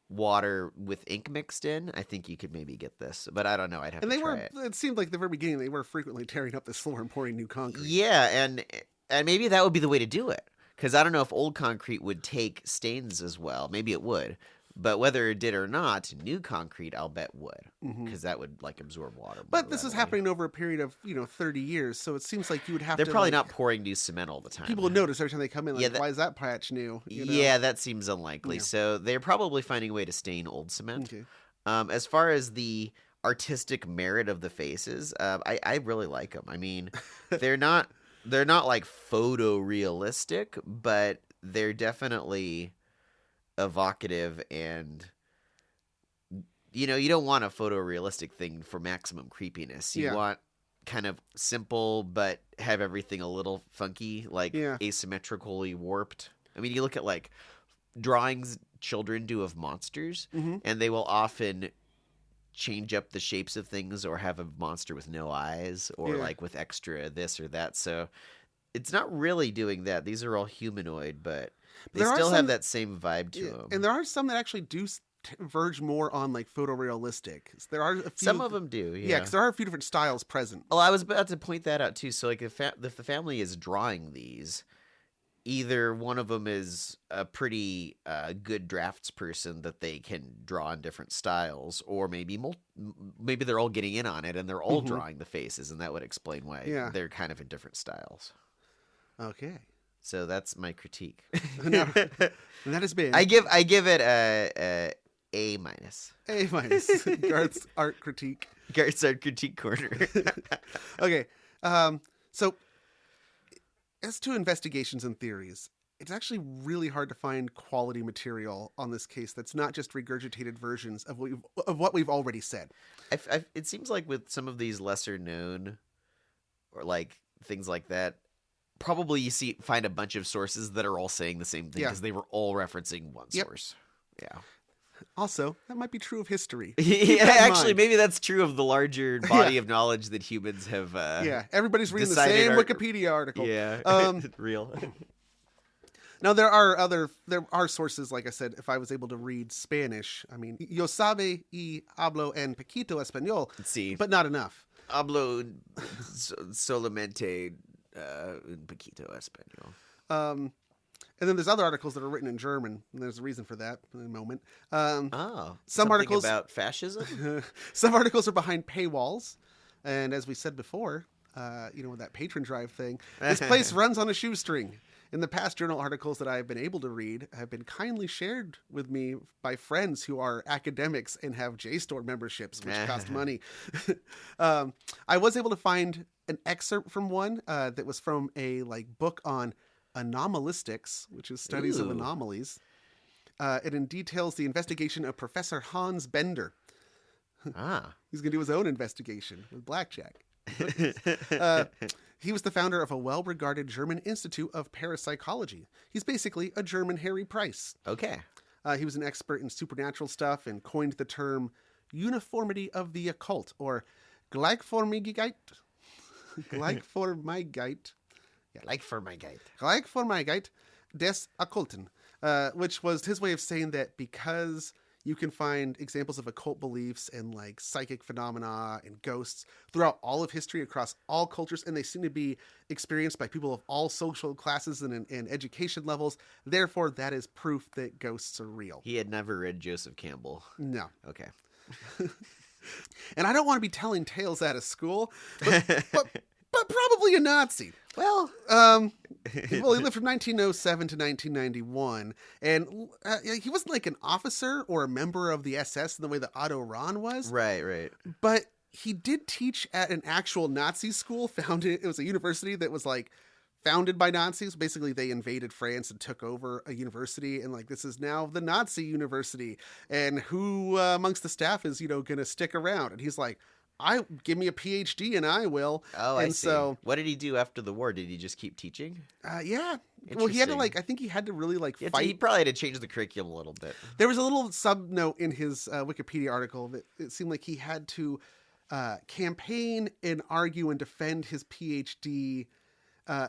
water with ink mixed in, I think you could maybe get this. But I don't know. I'd have to try it. It seemed like the very beginning they were frequently tearing up this floor and pouring new concrete. Yeah, and maybe that would be the way to do it. Because I don't know if old concrete would take stains as well. Maybe it would. But whether it did or not, new concrete, I'll bet would. Because that would, like, absorb water. But this is happening over a period of, 30 years. So it seems like you would have They're to... probably not pouring new cement all the time. People would notice every time they come in, like, Yeah, why is that patch new? Yeah, that seems unlikely. Yeah. So they're probably finding a way to stain old cement. Okay. As far as the artistic merit of the faces, I really like them. I mean, they're not like photorealistic, but they're definitely evocative, and you don't want a photorealistic thing for maximum creepiness. You want kind of simple but have everything a little funky, like asymmetrically warped. I mean, you look at like drawings children do of monsters, and they will often change up the shapes of things or have a monster with no eyes or like with extra this or that. So it's not really doing that. These are all humanoid, but they still have that same vibe to them. And there are some that actually do verge more on like photorealistic. There are a few, some of them do, yeah, because there are a few different styles present. Well, I was about to point that out too. So like if the family is drawing these, either one of them is a pretty good drafts person that they can draw in different styles, or maybe they're all getting in on it and they're all drawing the faces, and that would explain why they're kind of in different styles. Okay. So that's my critique. And that has been... I give it a minus. A minus. Garth's art critique. Garth's art critique corner. Okay. So as to investigations and theories, it's actually really hard to find quality material on this case that's not just regurgitated versions of what we've already said. It seems like with some of these lesser known or like things like that, probably you find a bunch of sources that are all saying the same thing because they were all referencing one source. Yeah. Also, that might be true of history. Yeah, actually, maybe that's true of the larger body of knowledge that humans have. Everybody's reading the same Wikipedia article. Yeah, real. Now there are sources, like I said. If I was able to read Spanish, I mean, yo sabe y hablo en poquito español, but not enough. Hablo solamente un poquito español. And then there's other articles that are written in German, and there's a reason for that in a moment. Some articles about fascism. Some articles are behind paywalls, and as we said before, with that patron drive thing, this place runs on a shoestring. In the past, journal articles that I've been able to read have been kindly shared with me by friends who are academics and have JSTOR memberships, which cost money. I was able to find an excerpt from one that was from a like book on anomalistics, which is studies of anomalies. It details the investigation of Professor Hans Bender. He's going to do his own investigation with blackjack. He was the founder of a well-regarded German Institute of Parapsychology. He's basically a German Harry Price. Okay. He was an expert in supernatural stuff and coined the term uniformity of the occult, or Gleichformigkeit. Gleichformigkeit. Gleichformigkeit des Okkulten, which was his way of saying that because you can find examples of occult beliefs and like psychic phenomena and ghosts throughout all of history across all cultures, and they seem to be experienced by people of all social classes and education levels. Therefore, that is proof that ghosts are real. He had never read Joseph Campbell. No. Okay. And I don't want to be telling tales out of school, but probably a Nazi. Well, he lived from 1907 to 1991, and he wasn't like an officer or a member of the SS in the way that Otto Rahn was. Right. But he did teach at an actual Nazi school. It was a university that was like founded by Nazis. Basically, they invaded France and took over a university, and like this is now the Nazi university. And who amongst the staff is going to stick around? And he's like, give me a PhD and I will. Oh, I see. So what did he do after the war? Did he just keep teaching? Yeah. Well, he had to I think he had to really fight. He probably had to change the curriculum a little bit. There was a little sub note in his Wikipedia article that it seemed like he had to campaign and argue and defend his PhD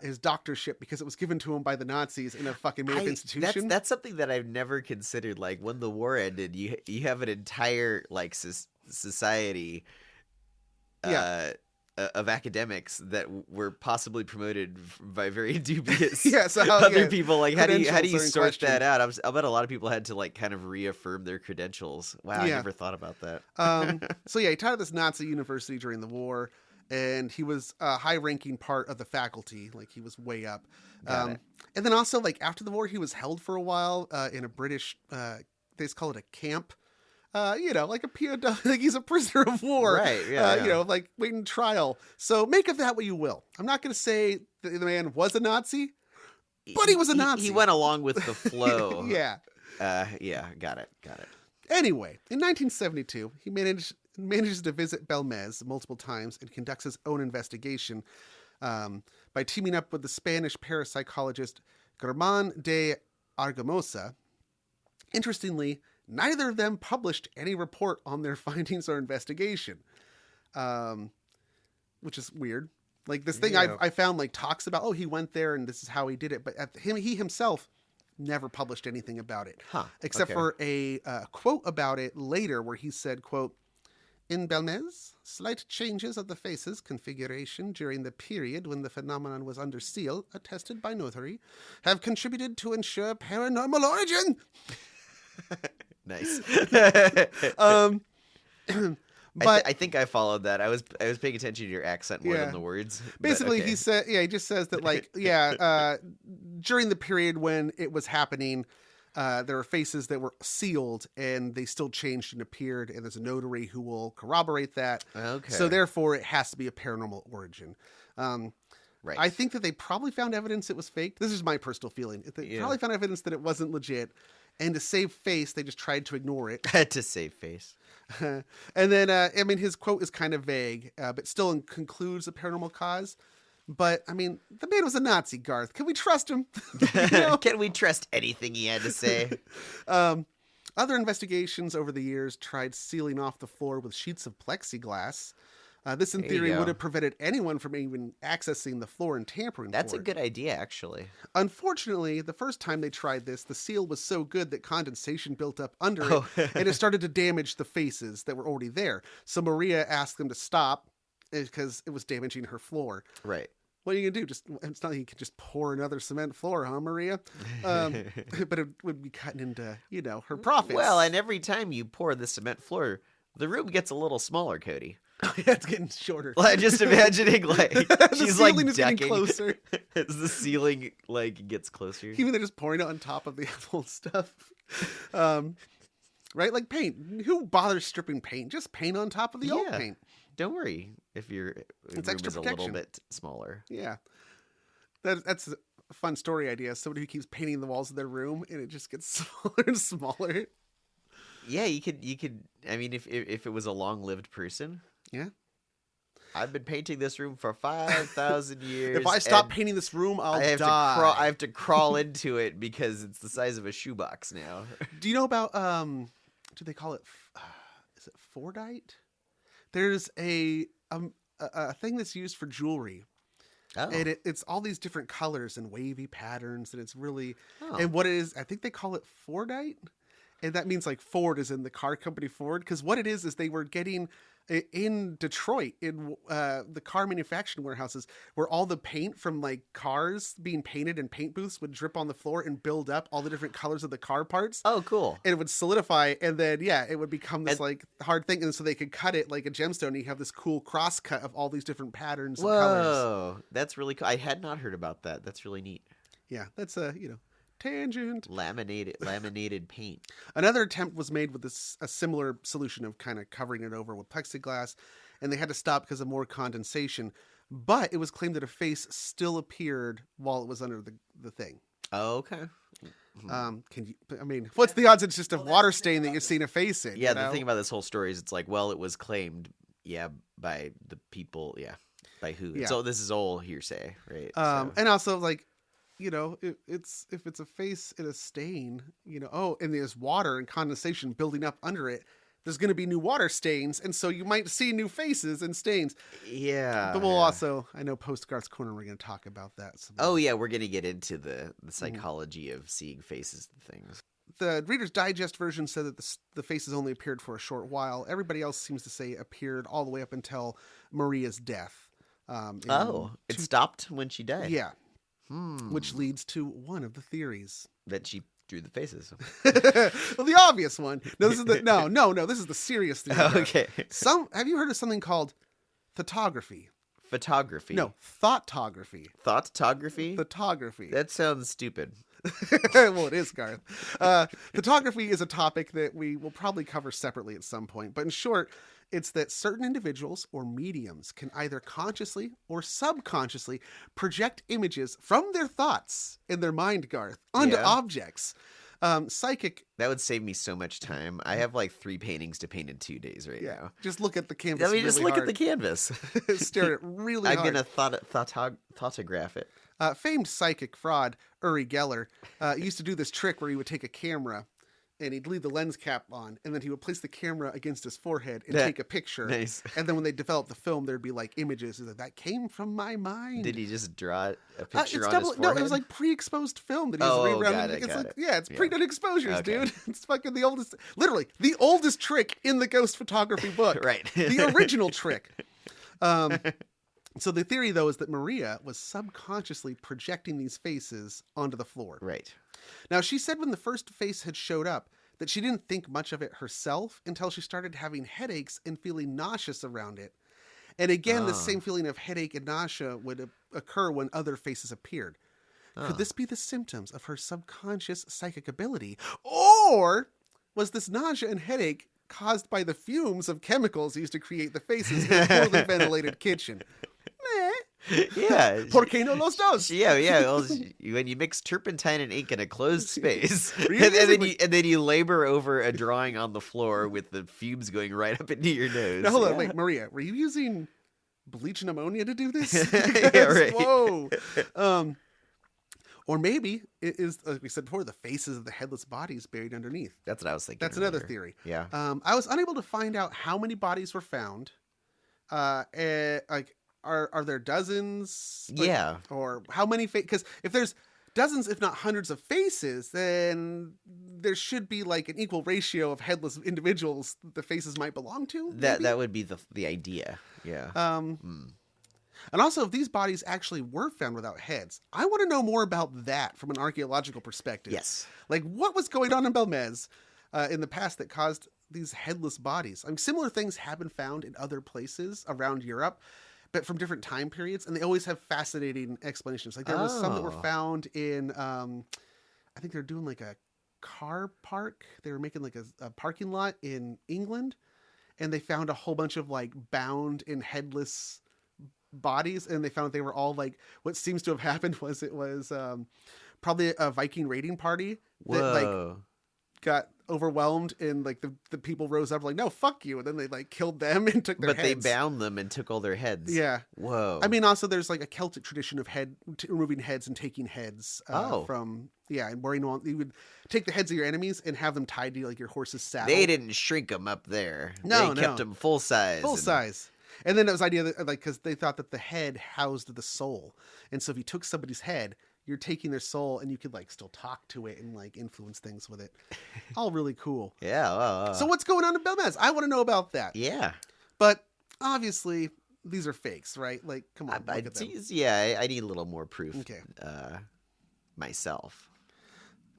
his doctorship because it was given to him by the Nazis in a fucking made-up institution. That's something that I've never considered. Like when the war ended, you have an entire like society of academics that were possibly promoted by very dubious other people. Like how do you sort that out? I bet a lot of people had to like kind of reaffirm their credentials. Wow, I never thought about that. So he taught at this Nazi university during the war, and he was a high-ranking part of the faculty. Like he was way up. And then also like after the war, he was held for a while in a British. They just call it a camp. Like a POW, like he's a prisoner of war, right? Yeah, like waiting trial. So make of that what you will. I'm not going to say the man was a Nazi, but he was a Nazi. He went along with the flow. Yeah. Got it. Anyway, in 1972, he manages to visit Bélmez multiple times and conducts his own investigation by teaming up with the Spanish parapsychologist Germán de Argamosa. Interestingly, neither of them published any report on their findings or investigation, which is weird. Like this thing I found like talks about, he went there and this is how he did it. But he himself never published anything about it, except for a quote about it later where he said, quote, "In Bélmez, slight changes of the face's configuration during the period when the phenomenon was under seal, attested by notary, have contributed to ensure paranormal origin." Nice. But I think I followed that. I was paying attention to your accent more than the words. Basically, he said, he just says that like, during the period when it was happening, there were faces that were sealed and they still changed and appeared, and there's a notary who will corroborate that. Okay. So therefore, it has to be a paranormal origin. Right. I think that they probably found evidence it was fake. This is my personal feeling. They probably found evidence that it wasn't legit. And to save face, they just tried to ignore it. To save face. And then, his quote is kind of vague, but still concludes a paranormal cause. But, the man was a Nazi, Garth. Can we trust him? Can we trust anything he had to say? Other investigations over the years tried sealing off the floor with sheets of plexiglass. This, in theory, would have prevented anyone from even accessing the floor and tampering. That's a good idea, actually. Unfortunately, the first time they tried this, the seal was so good that condensation built up under it, and it started to damage the faces that were already there. So Maria asked them to stop because it was damaging her floor. Right. What are you going to do? It's not like you could just pour another cement floor, huh, Maria? But it would be cutting into, her profits. Well, and every time you pour the cement floor, the room gets a little smaller, Cody. It's getting shorter. Like, just imagining, like, she's like ducking closer as the ceiling like gets closer. Even they're just pouring it on top of the old stuff, right? Like paint. Who bothers stripping paint? Just paint on top of the old paint. Don't worry if your room is a little bit smaller. Yeah, that's a fun story idea. Somebody who keeps painting the walls of their room and it just gets smaller and smaller. Yeah, you could. If it was a long-lived person. Yeah. I've been painting this room for 5,000 years. If I stop painting this room, I'll die. I have to crawl into it because it's the size of a shoebox now. Do you know about, do they call it, is it Fordite? There's a thing that's used for jewelry. Oh. And it's all these different colors and wavy patterns, and it's really, and what it is, I think they call it Fordite. And that means like Ford is in the car company Ford. Because what it is they were getting in Detroit, in the car manufacturing warehouses, where all the paint from like cars being painted in paint booths would drip on the floor and build up all the different colors of the car parts. Oh, cool. And it would solidify. And then, it would become this like hard thing. And so they could cut it like a gemstone. And you have this cool cross cut of all these different patterns and colors. Whoa, that's really cool. I had not heard about that. That's really neat. Yeah, that's tangent. Laminated paint. Another attempt was made with a similar solution of kind of covering it over with plexiglass, and they had to stop because of more condensation. But it was claimed that a face still appeared while it was under the thing. Oh, okay. What's the odds it's just a water stain that you've seen a face in? Yeah, the thing about this whole story is it's like, well, it was claimed, by the people, by who? Yeah. So this is all hearsay, right? And also like, if it's a face in a stain, and there's water and condensation building up under it, there's going to be new water stains, and so you might see new faces and stains. Yeah. But we'll also, I know post Garth's Corner, we're going to talk about that. Oh, yeah, we're going to get into the psychology of seeing faces and things. The Reader's Digest version said that the faces only appeared for a short while. Everybody else seems to say appeared all the way up until Maria's death. It stopped when she died. Yeah. Which leads to one of the theories. That she drew the faces. Well, the obvious one. No, this is this is the serious theory. Okay. Have you heard of something called photography? Photography. No, thoughtography. Thoughtography? Photography. That sounds stupid. Well, it is, Garth. Photography is a topic that we will probably cover separately at some point. But in short, it's that certain individuals or mediums can either consciously or subconsciously project images from their thoughts in their mind, Garth, onto objects. Psychic. That would save me so much time. I have like 3 paintings to paint in 2 days now. Just look at the canvas. I mean, just look hard. at the canvas. Stare at it really hard. I'm going to thoughtograph it. Famed psychic fraud Uri Geller used to do this trick where he would take a camera and he'd leave the lens cap on, and then he would place the camera against his forehead and take a picture. Nice. And then when they developed the film, there'd be like images. He's like, that came from my mind. Did he just draw a picture on his forehead? No, it was like pre-exposed film that he was rerouting. Got it. It's pre-done exposures, dude. It's fucking the oldest, literally the oldest trick in the ghost photography book. Right. The original trick. So the theory, though, is that Maria was subconsciously projecting these faces onto the floor. Right. Now, she said when the first face had showed up that she didn't think much of it herself until she started having headaches and feeling nauseous around it. And again, the same feeling of headache and nausea would occur when other faces appeared. Could this be the symptoms of her subconscious psychic ability? Or was this nausea and headache caused by the fumes of chemicals used to create the faces in a poorly ventilated kitchen? Yeah. ¿Por qué no los dos? Yeah. Well, when you mix turpentine and ink in a closed space, Really? and then you labor over a drawing on the floor with the fumes going right up into your nose. Now, hold on. Wait, Maria, were you using bleach and ammonia to do this? Yeah, right. Whoa. Or maybe it is, like we said before, the faces of the headless bodies buried underneath. That's what I was thinking. That's another earlier. theory. Yeah. I was unable to find out how many bodies were found. Are there dozens? Yeah. Or how many? Because if there's dozens, if not hundreds of faces, then there should be like an equal ratio of headless individuals the faces might belong to. That would be the idea. Yeah. And also, if these bodies actually were found without heads, I want to know more about that from an archaeological perspective. Yes. Like, what was going on in Bélmez in the past that caused these headless bodies? I mean, similar things have been found in other places around Europe, but from different time periods, and they always have fascinating explanations. Like, there was some that were found in, I think they're doing like a car park. They were making like a parking lot in England, and they found a whole bunch of like bound and headless bodies, and they found they were all like, what seems to have happened was it was probably a Viking raiding party that like got overwhelmed, and like the people rose up like, no, fuck you, and then they like killed them and took their heads. They bound them and took all their heads. Yeah. Whoa. I mean, also there's like a Celtic tradition of removing heads and taking heads from and wearing on. You would take the heads of your enemies and have them tied to like your horse's saddle. They didn't shrink them up there. No, they kept them full size. And then it was the idea that, like, because they thought that the head housed the soul. And so if you took somebody's head, you're taking their soul, and you could, like, still talk to it and, like, influence things with it. All really cool. Yeah. So what's going on in Bélmez? I want to know about that. Yeah. But, obviously, these are fakes, right? Like, come on, look at them. Yeah, I need a little more proof. Okay. Myself.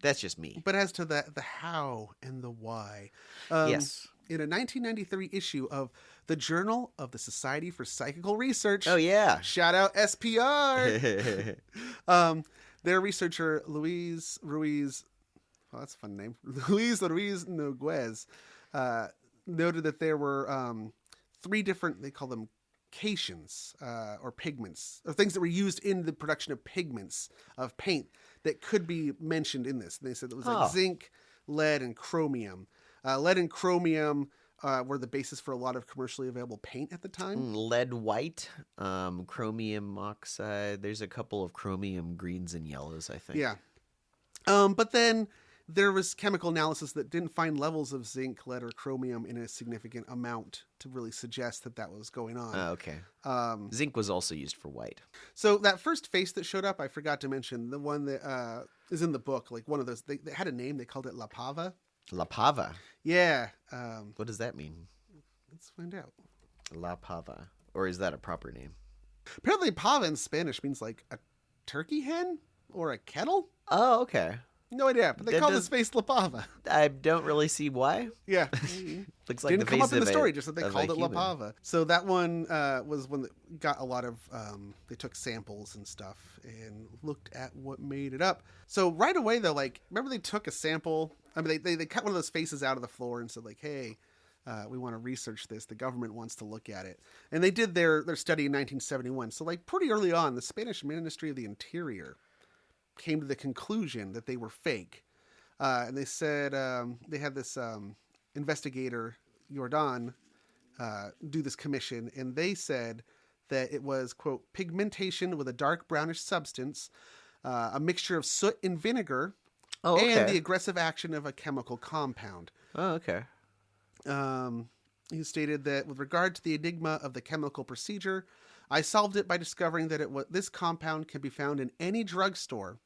That's just me. But as to the how and the why. Yes. In a 1993 issue of the Journal of the Society for Psychical Research. Oh, yeah. Shout out SPR. Their researcher, Luis Ruiz, that's a fun name, Luis Ruiz Noguez, noted that there were 3 different, they call them cations, or pigments, or things that were used in the production of pigments, of paint, that could be mentioned in this. And they said it was like zinc, lead, and chromium. Lead and chromium were the basis for a lot of commercially available paint at the time. Lead white, chromium oxide. There's a couple of chromium greens and yellows, I think. Yeah. But then there was chemical analysis that didn't find levels of zinc, lead, or chromium in a significant amount to really suggest that was going on. Oh, okay. Zinc was also used for white. So that first face that showed up, I forgot to mention, the one that is in the book, like one of those, they had a name, they called it La Pava. La Pava. Yeah. What does that mean? Let's find out. La Pava. Or is that a proper name? Apparently pava in Spanish means like a turkey hen or a kettle. Oh, okay. No idea, but they call this face La Pava. I don't really see why. Yeah. Looks like Didn't the come face up in the of story, just that they of called a it La human. Pava. So that one was one that got a lot of, they took samples and stuff and looked at what made it up. So right away though, like, remember they took a sample, I mean, they cut one of those faces out of the floor and said like, hey, we want to research this. The government wants to look at it. And they did their study in 1971. So like pretty early on, the Spanish Ministry of the Interior came to the conclusion that they were fake. And they said they had this investigator, Jordan, do this commission. And they said that it was, quote, pigmentation with a dark brownish substance, a mixture of soot and vinegar, and the aggressive action of a chemical compound. Oh, okay. He stated that with regard to the enigma of the chemical procedure, I solved it by discovering that this compound can be found in any drugstore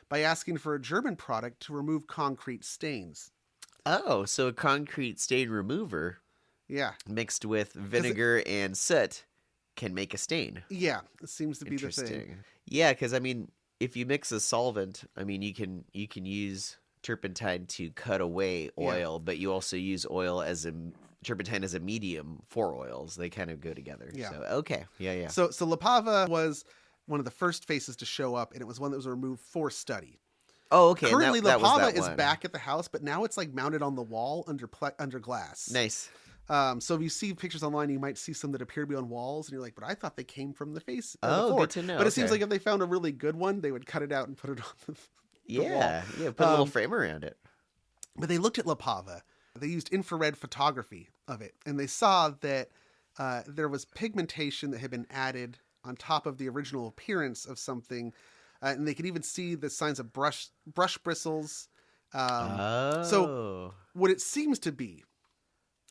by asking for a German product to remove concrete stains. Oh, so a concrete stain remover Yeah. mixed with vinegar and soot can make a stain. Yeah, it seems to be the Interesting. thing. Yeah, because I mean, if you mix a solvent, I mean, you can use turpentine to cut away oil, but you also use turpentine as a medium for oils. They kind of go together. Yeah. So, okay. Yeah. So La Pava was one of the first faces to show up, and it was one that was removed for study. Oh, okay. Currently, that was La Pava that is one. back at the house, but now it's like mounted on the wall under glass. Nice. So if you see pictures online, you might see some that appear to be on walls, and you're like, but I thought they came from the face. Oh, before. good to know. But it seems Okay. like if they found a really good one, they would cut it out and put it on the Yeah. wall. Yeah. Put a little frame around it. But they looked at La Pava. They used infrared photography of it, and they saw that there was pigmentation that had been added on top of the original appearance of something, and they could even see the signs of brush bristles. So what it seems to be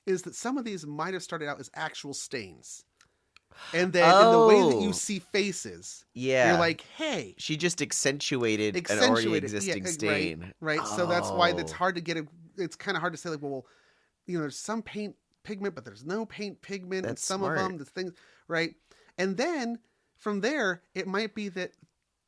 is that some of these might have started out as actual stains. And then in the way that you see faces, you're like, hey. She just accentuated an already existing stain. Right. So that's why it's hard to get it's kind of hard to say, like, well, there's some paint pigment, but there's no paint pigment. That's and some smart. of them, the things, right? And then from there, it might be that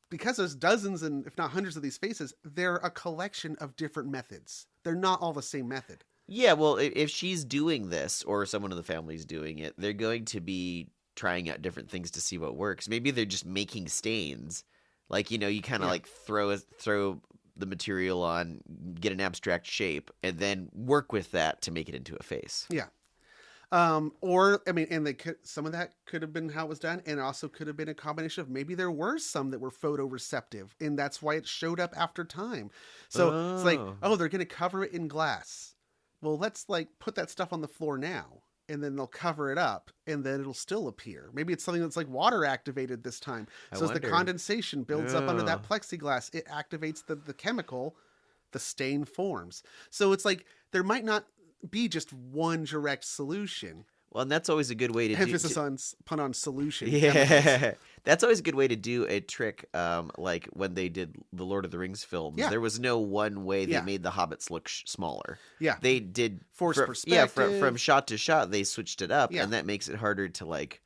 because there's dozens and if not hundreds of these faces, they're a collection of different methods. They're not all the same method. Yeah, well, if she's doing this or someone in the family's doing it, they're going to be trying out different things to see what works. Maybe they're just making stains. Like, you kind of like throw the material on, get an abstract shape, and then work with that to make it into a face. Yeah. And some of that could have been how it was done, and also could have been a combination of maybe there were some that were photoreceptive, and that's why it showed up after time. So it's like, they're going to cover it in glass. Well, let's like put that stuff on the floor now, and then they'll cover it up, and then it'll still appear. Maybe it's something that's like water activated this time. So as the condensation builds up under that plexiglass, it activates the chemical, the stain forms. So it's like there might not be just one direct solution. Well, and that's always a good way to Emphasis on pun on solution. Yeah, that's always a good way to do a trick. Like when they did the Lord of the Rings films, there was no one way they made the hobbits look smaller. Yeah, they did forced perspective. Yeah, from shot to shot, they switched it up, and that makes it harder to like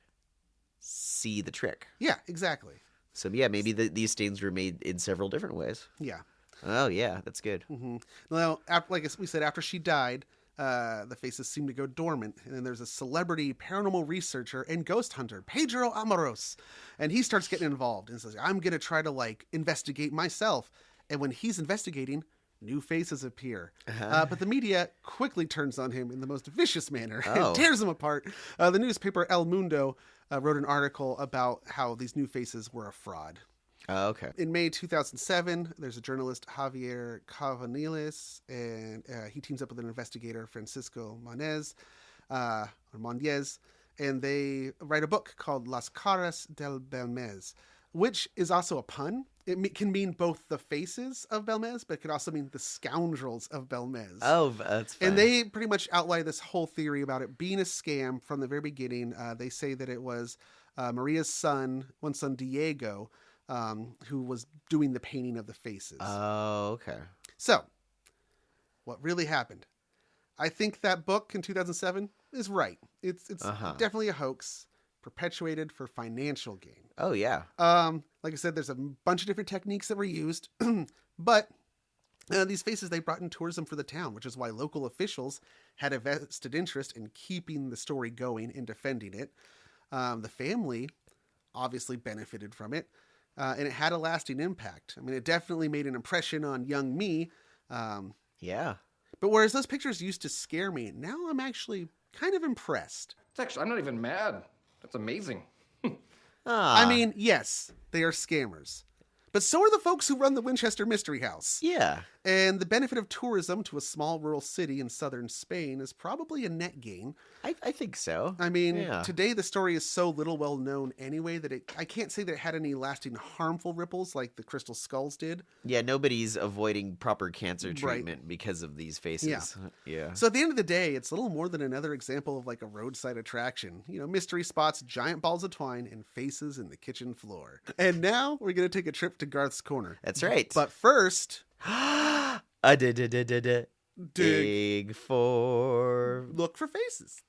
see the trick. Yeah, exactly. So yeah, maybe these stains were made in several different ways. Yeah. Oh yeah, that's good. Mm-hmm. Well, like we said, after she died, the faces seem to go dormant. And then there's a celebrity paranormal researcher and ghost hunter, Pedro Amaros. And he starts getting involved and says, I'm going to try to like investigate myself. And when he's investigating, new faces appear. But the media quickly turns on him in the most vicious manner and tears him apart. The newspaper El Mundo wrote an article about how these new faces were a fraud. Oh, okay. In May 2007, there's a journalist, Javier Cavaniles, and he teams up with an investigator, Francisco Monez, and they write a book called Las Caras del Bélmez. which is also a pun. It can mean both the faces of Bélmez, but it could also mean the scoundrels of Bélmez. Oh, that's fun. And they pretty much outline this whole theory about it being a scam from the very beginning. They say that it was Maria's one son Diego, who was doing the painting of the faces. Oh, okay. So, what really happened? I think that book in 2007 is right. It's definitely a hoax perpetuated for financial gain. Oh, yeah. Like I said, there's a bunch of different techniques that were used, but these faces, they brought in tourism for the town, which is why local officials had a vested interest in keeping the story going and defending it. The family obviously benefited from it, and it had a lasting impact. I mean, it definitely made an impression on young me. Yeah. But whereas those pictures used to scare me, now I'm actually kind of impressed. I'm not even mad. That's amazing. I mean, yes, they are scammers. But so are the folks who run the Winchester Mystery House. Yeah. And the benefit of tourism to a small rural city in southern Spain is probably a net gain. I think so. I mean, Yeah. today the story is so little well known anyway that I can't say that it had any lasting harmful ripples like the Crystal Skulls did. Yeah, nobody's avoiding proper cancer Right. treatment because of these faces. Yeah. So at the end of the day, it's little more than another example of like a roadside attraction. You know, mystery spots, giant balls of twine, and faces in the kitchen floor. And now we're going to take a trip to Garth's Corner. That's right. But first, dig for look for faces.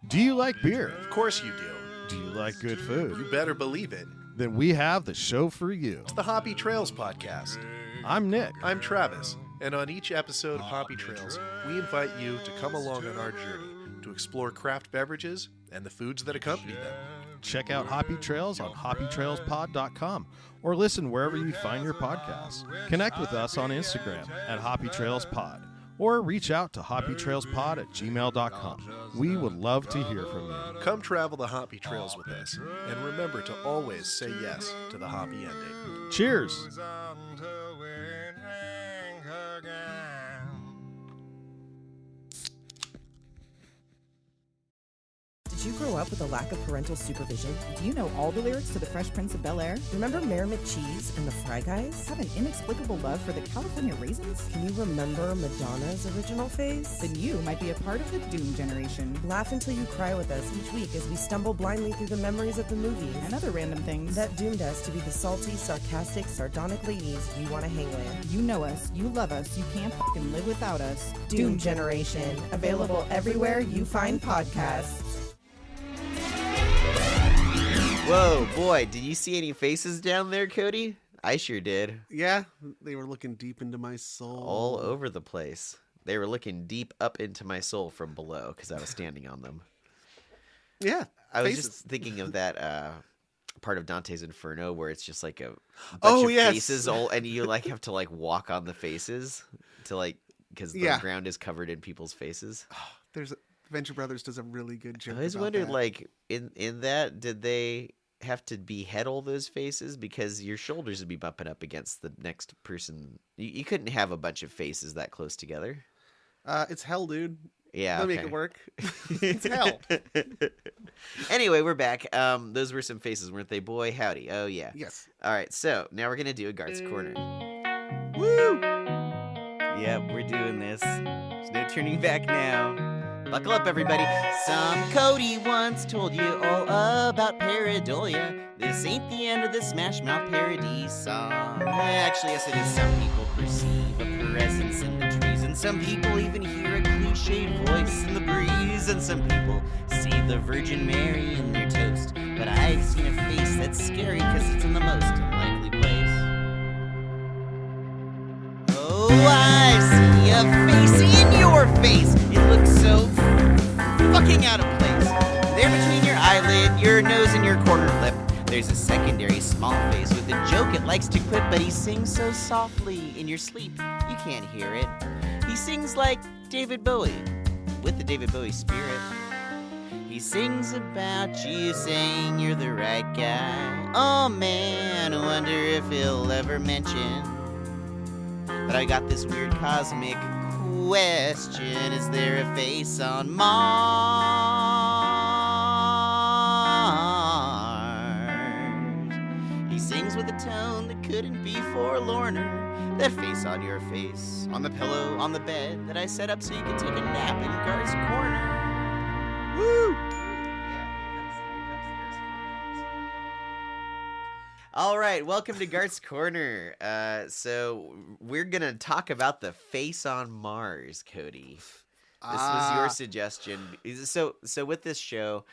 Do you like beer? Of course you do. Do you like good food? You better believe it. Then we have the show for you. It's the Hoppy Trails podcast. I'm Nick. I'm Travis, and on each episode of Hoppy Trails, we invite you to come along on our journey to explore craft beverages and the foods that accompany them. Check out Hoppy Trails on hoppytrailspod.com or listen wherever you find your podcasts. Connect with us on Instagram at hoppytrailspod or reach out to hoppytrailspod@gmail.com. We would love to hear from you. Come travel the Hoppy Trails with us, and remember to always say yes to the hoppy ending. Cheers! Did you grow up with a lack of parental supervision? Do you know all the lyrics to The Fresh Prince of Bel-Air? Remember Mayor McCheese and the Fry Guys? Have an inexplicable love for the California Raisins? Can you remember Madonna's original phase? Then you might be a part of the Doom generation. Laugh until you cry with us each week as we stumble blindly through the memories of the movies And other random things. that doomed us to be the salty, sarcastic, sardonic ladies you want to hang with. You know us, you love us, you can't f***ing live without us. Doom Generation, available everywhere you find podcasts. Whoa, boy, did you see any faces down there, Cody? I sure did. Yeah, they were looking deep into my soul. All over the place. They were looking deep up into my soul from below because I was standing on them. Yeah, I was faces. just thinking of that part of Dante's Inferno where it's just like a bunch Oh, of yes. faces, and you like have to like walk on the faces to like because the Yeah. ground is covered in people's faces. Venture Brothers does a really good job. I always wondered, like in that, did they have to behead all those faces because your shoulders would be bumping up against the next person? You couldn't have a bunch of faces that close together. It's hell, dude. Yeah, They'll make okay. it work. It's hell. Anyway, we're back. Those were some faces, weren't they? Boy, howdy. Oh, yeah. Yes. All right, so now we're going to do a Garth's Corner. Woo! Yep, we're doing this. There's no turning back now. Buckle up, everybody. Some Cody once told you all about pareidolia. This ain't the end of the Smash Mouth parody song. Actually, yes, it is. Some people perceive a presence in the trees, and some people even hear a cliched voice in the breeze, and some people see the Virgin Mary in their toast. But I've seen a face that's scary because it's in the most unlikely place. Oh, I see a face in your face. It looks so fucking out of place. There between your eyelid, your nose, and your corner lip, there's a secondary small face with a joke it likes to quip, but he sings so softly in your sleep, you can't hear it. He sings like David Bowie, with the David Bowie spirit. He sings about you, saying you're the right guy. Oh man, I wonder if he'll ever mention. But I got this weird cosmic question, is there a face on Mars? He sings with a tone that couldn't be forlorner. That face on your face, on the pillow, on the bed that I set up so you could take a nap in Garth's corner. Woo! All right, welcome to Garth's Corner. So we're gonna talk about the face on Mars, Cody. This was your suggestion. So with this show,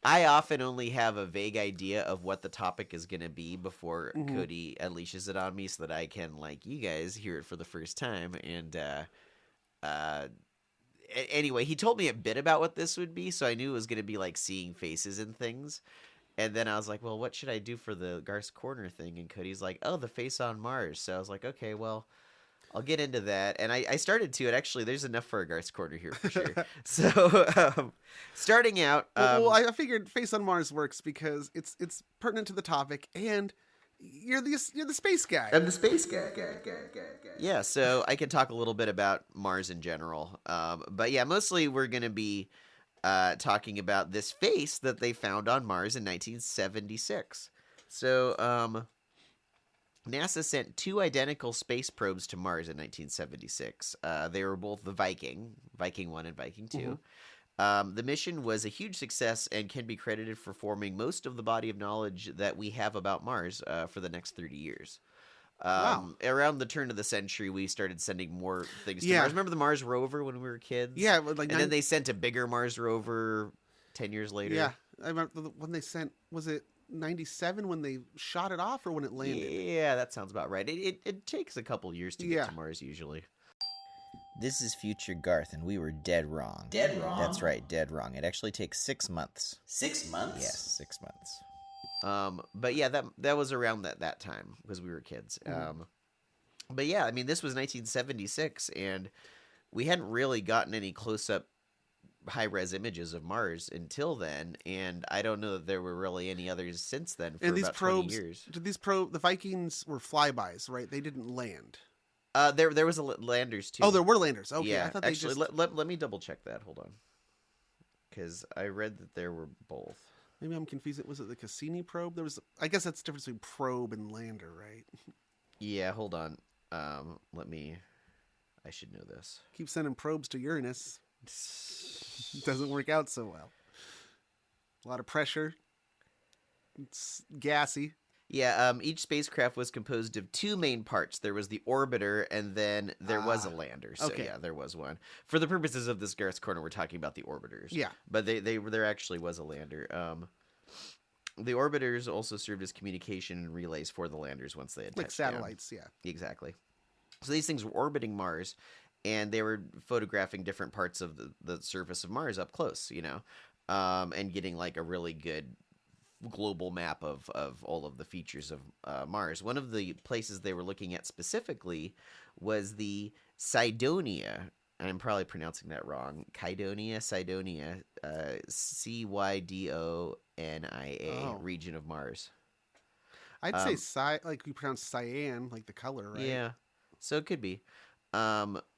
I often only have a vague idea of what the topic is gonna be before Cody unleashes it on me, so that I can, like you guys, hear it for the first time. And anyway, he told me a bit about what this would be, so I knew it was gonna be like seeing faces and things. And then I was like, well, what should I do for the Garth's Corner thing? And Cody's like, oh, the face on Mars. So I was like, okay, well, I'll get into that. And I started to. And actually, there's enough for a Garth's Corner here for sure. So starting out. Well, I figured face on Mars works because it's pertinent to the topic, and you're the space guy. I'm the space guy. Yeah, so I can talk a little bit about Mars in general. But yeah, mostly we're going to be talking about this face that they found on Mars in 1976. So, NASA sent 2 identical space probes to Mars in 1976. They were both the Viking 1 and Viking 2. The mission was a huge success and can be credited for forming most of the body of knowledge that we have about Mars for the next 30 years. Around the turn of the century, we started sending more things to Mars. Remember the Mars rover when we were kids? Yeah, then they sent a bigger Mars rover 10 years later. Yeah, I remember when they sent. Was it 97 when they shot it off, or when it landed? Yeah, that sounds about right. It takes a couple years to get to Mars usually. This is future Garth, and we were dead wrong. Dead wrong? That's right, dead wrong. It actually takes 6 months. 6 months? Yes, 6 months. But yeah, that was around that time because we were kids. But yeah, I mean, this was 1976, and we hadn't really gotten any close-up high-res images of Mars until then, and I don't know that there were really any others since then for about 20 years. The Vikings were flybys, right? They didn't land. There was landers too. Oh, there were landers. Okay, yeah. I thought actually, let me double check that. Hold on, because I read that there were both. Maybe I'm confused. Was it the Cassini probe? I guess that's the difference between probe and lander, right? Yeah, hold on. I should know this. Keep sending probes to Uranus. Doesn't work out so well. A lot of pressure. It's gassy. Yeah, each spacecraft was composed of 2 main parts. There was the orbiter, and then there was a lander. So okay. Yeah, there was one. For the purposes of this Garth's Corner, we're talking about the orbiters. Yeah. But there actually was a lander. The orbiters also served as communication relays for the landers once they had touched down. Satellites, yeah. Exactly. So these things were orbiting Mars, and they were photographing different parts of the surface of Mars up close, and getting like a really good global map of all of the features of Mars. One of the places they were looking at specifically was the Cydonia. I'm probably pronouncing that wrong. Cydonia, Cydonia region of Mars. I'd say like we pronounce cyan, like the color, right? Yeah, so it could be.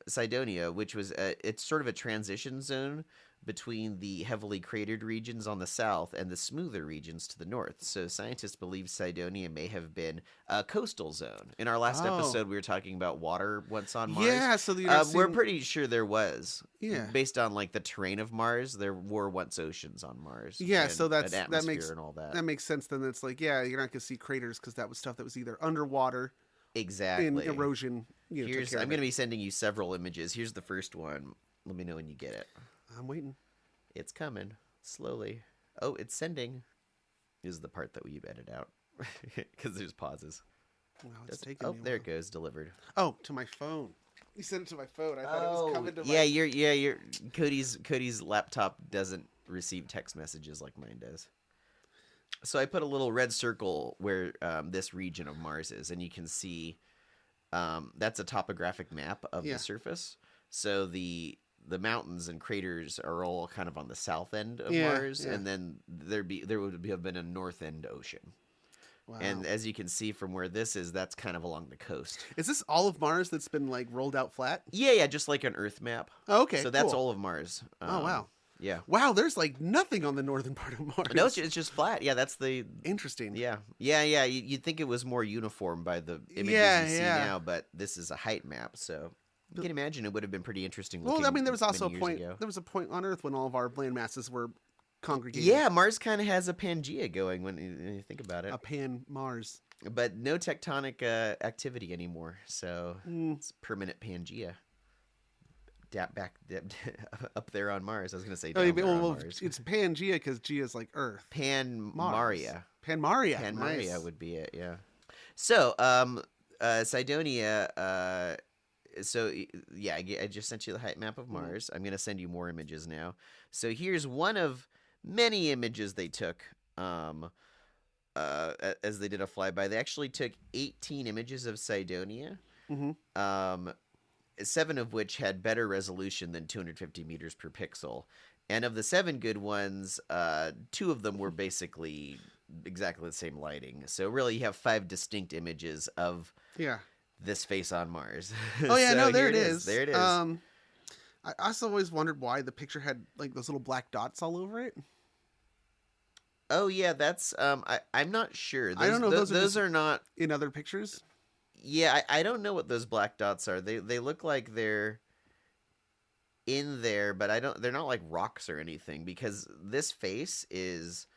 Cydonia, which was it's sort of a transition zone between the heavily cratered regions on the south and the smoother regions to the north. So scientists believe Cydonia may have been a coastal zone. In our last episode, we were talking about water once on Mars. Yeah, so we're pretty sure there was. Yeah, based on like the terrain of Mars, there were once oceans on Mars. Yeah, and so that makes and all that. That makes sense. Then it's like, yeah, you're not going to see craters because that was stuff that was either underwater, exactly, in erosion. I'm going to be sending you several images. Here's the first one. Let me know when you get it. I'm waiting. It's coming slowly. Oh, it's sending. Is the part that we edit out because there's pauses. Wow, it's taking me a there while. it goes. Delivered. Oh, to my phone. You sent it to my phone. I thought it was coming to my. Yeah, Cody's laptop doesn't receive text messages like mine does. So I put a little red circle where this region of Mars is, and you can see that's a topographic map of the surface. So the mountains and craters are all kind of on the south end of Mars, and then there would have been a north end ocean. Wow. And as you can see from where this is, that's kind of along the coast. Is this all of Mars that's been like rolled out flat? Yeah, just like an Earth map. Oh, okay. So that's cool. all of Mars. Oh, wow. Yeah. Wow, there's like nothing on the northern part of Mars. No, it's just flat. Yeah, that's the... Interesting. Yeah. You'd think it was more uniform by the images you see now, but this is a height map, so you can imagine it would have been pretty interesting looking. Well, I mean, there was also a many point. years ago. There was a point on Earth when all of our land masses were congregated. Yeah, Mars kind of has a Pangea going when you think about it. A pan-Mars. But no tectonic activity anymore, so it's permanent Pangea. Up there on Mars. I was going to say down there on Mars. It's Pangea because Gia is like Earth. Panmaria. Panmaria. Panmaria Nice. would be it, yeah. So, Cydonia, I just sent you the height map of Mars. I'm going to send you more images now. So here's one of many images they took as they did a flyby. They actually took 18 images of Cydonia, 7 of which had better resolution than 250 meters per pixel. And of the 7 good ones, 2 of them were basically exactly the same lighting. So really you have 5 distinct images of this face on Mars. Oh, yeah, So no, there here it is. There it is. I also always wondered why the picture had like those little black dots all over it. Oh, yeah, that's... I'm not sure. I don't know if those are not... in other pictures. Yeah, I don't know what those black dots are. They look like they're in there, but they're not like rocks or anything, because this face is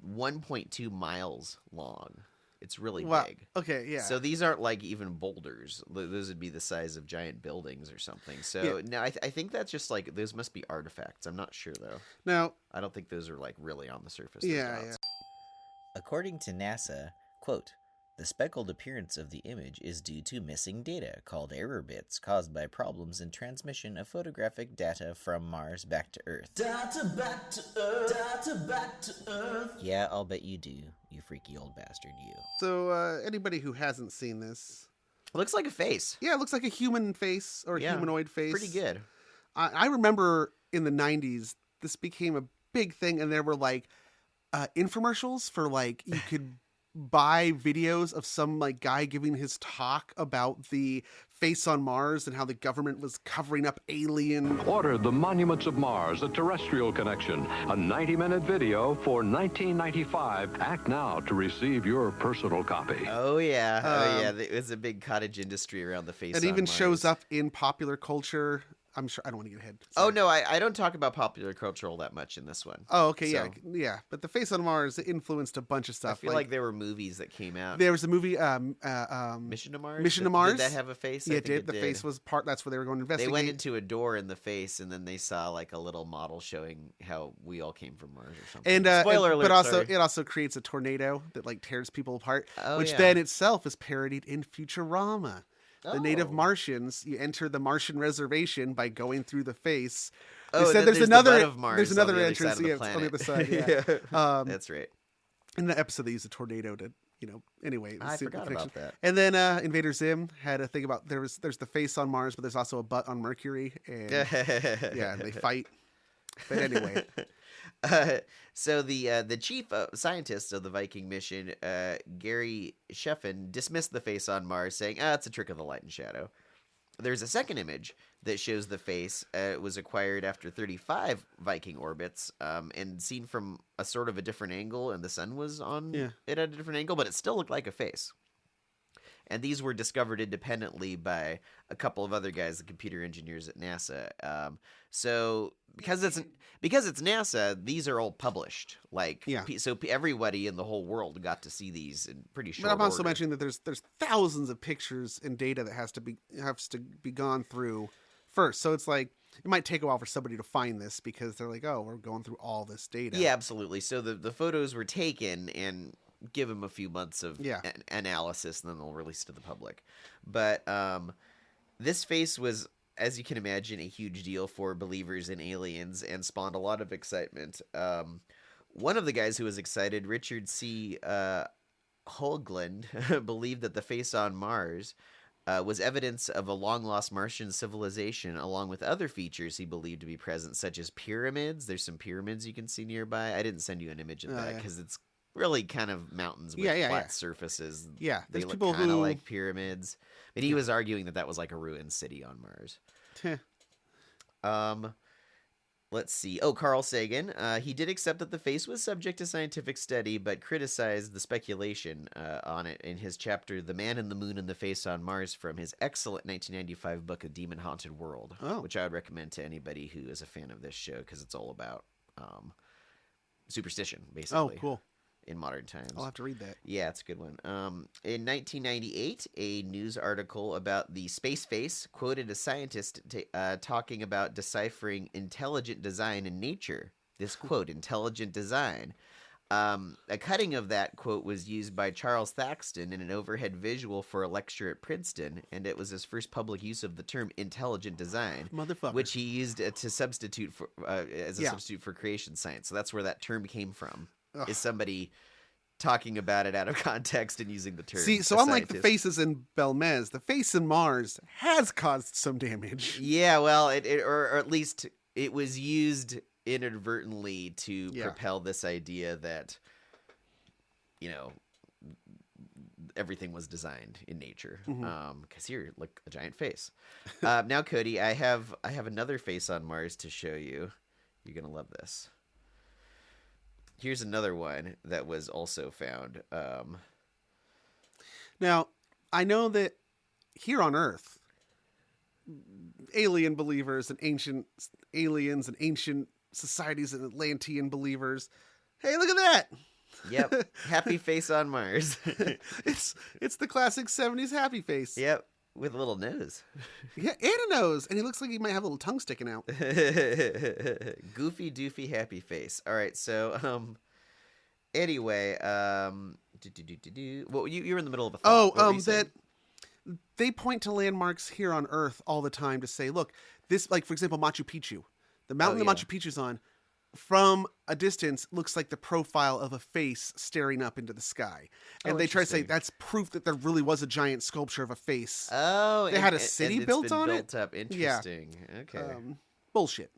1.2 miles long. It's really big. Okay, yeah. So these aren't like even boulders. Those would be the size of giant buildings or something. So no, I think that's just like, those must be artifacts. I'm not sure though. No. I don't think those are like really on the surface. Yeah. According to NASA, quote, the speckled appearance of the image is due to missing data called error bits caused by problems in transmission of photographic data from Mars back to Earth. Data back to Earth. Data back to Earth. Yeah, I'll bet you do, you freaky old bastard, you. So anybody who hasn't seen this... It looks like a face. Yeah, it looks like a human face or a humanoid face. Pretty good. I remember in the 90s, this became a big thing, and there were like infomercials for like, you could... buy videos of some like guy giving his talk about the face on Mars and how the government was covering up alien. Order The Monuments of Mars, a terrestrial connection, a 90-minute video for $19.95. Act now to receive your personal copy. Oh yeah, it was a big cottage industry around the face. It even Mars. shows up in popular culture. I'm sure I don't want to get ahead. Sorry. Oh no, I don't talk about popular culture all that much in this one. Oh okay, yeah. But the face on Mars influenced a bunch of stuff. I feel like there were movies that came out. There was a movie, Mission to Mars. Mission to Mars. Did that have a face? Yeah, it did. The face was part. That's where they were going to investigate. They went into a door in the face, and then they saw like a little model showing how we all came from Mars or something. And spoiler alert. But also, sorry. it also creates a tornado that like tears people apart, which yeah. then itself is parodied in Futurama. The native Oh. Martians, you enter the Martian reservation by going through the face. They Oh, said there's another the butt of Mars there's on another the other entrance side of the on the other planet. side. Yeah. That's right. In the episode, they used a tornado to, anyway. I forgot about that. And then Invader Zim had a thing about there's the face on Mars, but there's also a butt on Mercury, and yeah, they fight. But anyway. So the chief scientist of the Viking mission, Gary Sheffen, dismissed the face on Mars, saying, it's a trick of the light and shadow. There's a second image that shows the face. It was acquired after 35 Viking orbits and seen from a sort of a different angle, and the sun was on it at a different angle, but it still looked like a face. And these were discovered independently by a couple of other guys, the computer engineers at NASA. So because it's NASA, these are all published. So everybody in the whole world got to see these in pretty short But I'm also order. mentioning that there's thousands of pictures and data that has to be gone through first. So it's like it might take a while for somebody to find this because they're like, oh, we're going through all this data. Yeah, absolutely. So the photos were taken and give them a few months of analysis, and then they'll release it to the public. But this face was, as you can imagine, a huge deal for believers in aliens and spawned a lot of excitement. One of the guys who was excited, Richard C. Hoagland, believed that the face on Mars was evidence of a long-lost Martian civilization, along with other features he believed to be present, such as pyramids. There's some pyramids you can see nearby. I didn't send you an image of that because it's really kind of mountains with flat surfaces. Yeah, they there's look people kind of who like pyramids. And he was arguing that was like a ruined city on Mars. Let's see. Oh, Carl Sagan. He did accept that the face was subject to scientific study, but criticized the speculation on it in his chapter "The Man in the Moon and the Face on Mars" from his excellent 1995 book, A Demon Haunted World, which I would recommend to anybody who is a fan of this show because it's all about superstition, basically. Oh, cool. In modern times. I'll have to read that. Yeah, it's a good one. In 1998, a news article about the space face quoted a scientist talking about deciphering intelligent design in nature. This quote, intelligent design. A cutting of that quote was used by Charles Thaxton in an overhead visual for a lecture at Princeton, and it was his first public use of the term intelligent design, Motherfucker. which he used to substitute for substitute for creation science. So that's where that term came from. Ugh. Is somebody talking about it out of context and using the term. See, so unlike the faces in Bélmez, the face in Mars has caused some damage. Yeah, well, or at least it was used inadvertently to propel this idea that, everything was designed in nature. Because here, look, a giant face. Now, Cody, I have another face on Mars to show you. You're gonna love this. Here's another one that was also found. Now, I know that here on Earth, alien believers and ancient aliens and ancient societies and Atlantean believers, hey, look at that! Yep, happy face on Mars. It's the classic 70s happy face. Yep, with a little nose. Yeah, and a nose, and he looks like he might have a little tongue sticking out. Goofy, doofy, happy face. All right, so anyway, well, you were in the middle of a thought. That they point to landmarks here on Earth all the time to say, look, this, like for example, Machu Picchu, the mountain that Machu Picchu's on, from a distance looks like the profile of a face staring up into the sky, and they try to say that's proof that there really was a giant sculpture of a face. Oh, they had a city built on it. Built up. Interesting. Yeah. Okay. Bullshit.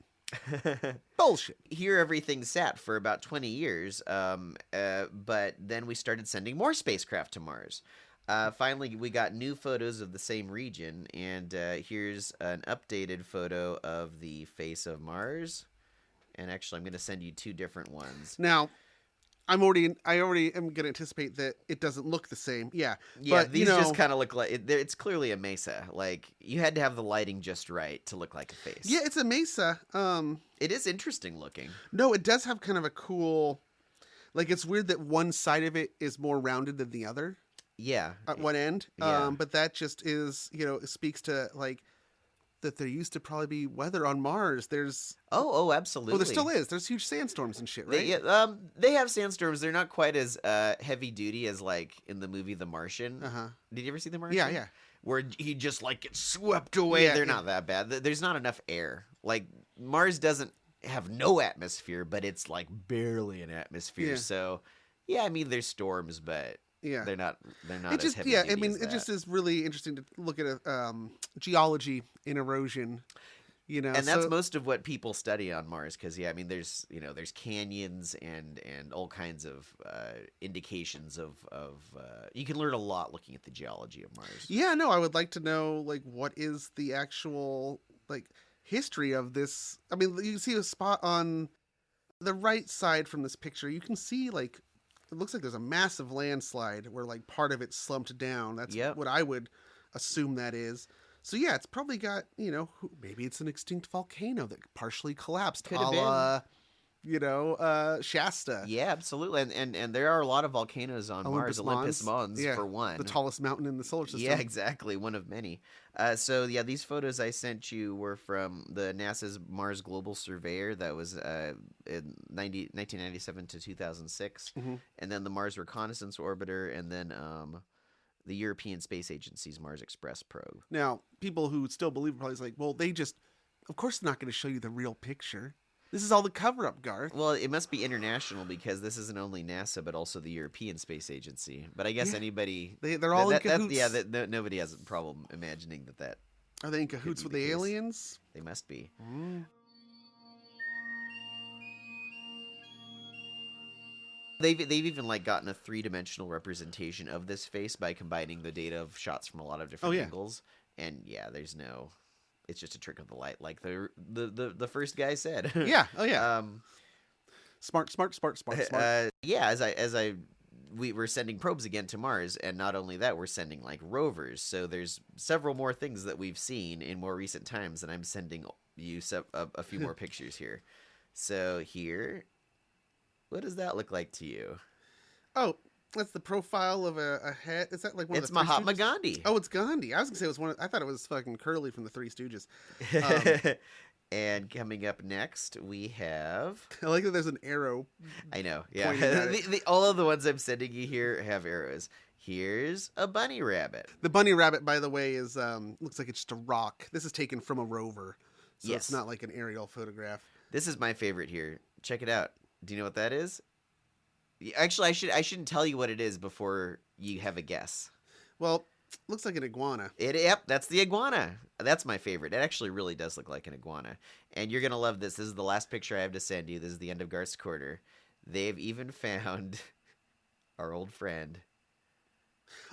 Bullshit. Here everything sat for about 20 years, but then we started sending more spacecraft to Mars. Finally, we got new photos of the same region, and here's an updated photo of the face of Mars. And actually, I'm going to send you two different ones. Now, I already am going to anticipate that it doesn't look the same. Yeah, but these just kind of look like it's clearly a mesa. Like you had to have the lighting just right to look like a face. Yeah, it's a mesa. It is interesting looking. No, it does have kind of a cool. Like it's weird that one side of it is more rounded than the other. Yeah, at one end. Yeah. But that just is it speaks to like. That there used to probably be weather on Mars. There's absolutely. Well, there still is. There's huge sandstorms and shit, right? They have sandstorms. They're not quite as heavy duty as like in the movie The Martian. Did you ever see The Martian? Yeah. Where he just like gets swept away. Yeah, They're not that bad. There's not enough air. Like Mars doesn't have no atmosphere, but it's like barely an atmosphere. Yeah. So yeah, I mean there's storms, but. Yeah, they're not it just, as heavy. Yeah, duty I mean, as it just is really interesting to look at geology in erosion. And that's most of what people study on Mars, because I mean, there's canyons and all kinds of indications of you can learn a lot looking at the geology of Mars. Yeah, no, I would like to know like what is the actual like history of this. I mean, you can see a spot on the right side from this picture. You can see like. It looks like there's a massive landslide where like part of it slumped down. That's what I would assume that is. So yeah, it's probably got, maybe it's an extinct volcano that partially collapsed. Could have been. Shasta. Yeah, absolutely. And there are a lot of volcanoes on Mars. Olympus Mons, for one. The tallest mountain in the solar system. Yeah, exactly. One of many. So these photos I sent you were from the NASA's Mars Global Surveyor that was in 1997 to 2006. Mm-hmm. And then the Mars Reconnaissance Orbiter, and then the European Space Agency's Mars Express probe. Now, people who still believe are probably like, well, of course they're not going to show you the real picture. This is all the cover-up, Garth. Well, it must be international because this isn't only NASA but also the European Space Agency. But I guess anybody... They're all in cahoots. Nobody has a problem imagining that... Are they in cahoots with the aliens? They must be. They've even like gotten a 3-dimensional representation of this face by combining the data of shots from a lot of different angles. And yeah, there's no, it's just a trick of the light, like the first guy said. Yeah. Oh yeah. Smart. Yeah. We were sending probes again to Mars, and not only that, we're sending like rovers. So there's several more things that we've seen in more recent times, and I'm sending you a few more pictures here. So here, what does that look like to you? Oh, that's the profile of a head. Is that like one it's of the Mahatma Stooges? Gandhi. Oh, it's Gandhi. I was gonna say it was one. I thought it was fucking Curly from the Three Stooges. And coming up next, we have... I like that there's an arrow. I know, yeah. All of the ones I'm sending you here have arrows. Here's a bunny rabbit. The bunny rabbit, by the way, is looks like it's just a rock. This is taken from a rover, so it's not like an aerial photograph. This is my favorite here. Check it out. Do you know what that is? Actually, I shouldn't tell you what it is before you have a guess. Well, looks like an iguana. Yep, that's the iguana. That's my favorite. It actually really does look like an iguana. And you're going to love this. This is the last picture I have to send you. This is the end of Garth's Corner. They've even found our old friend.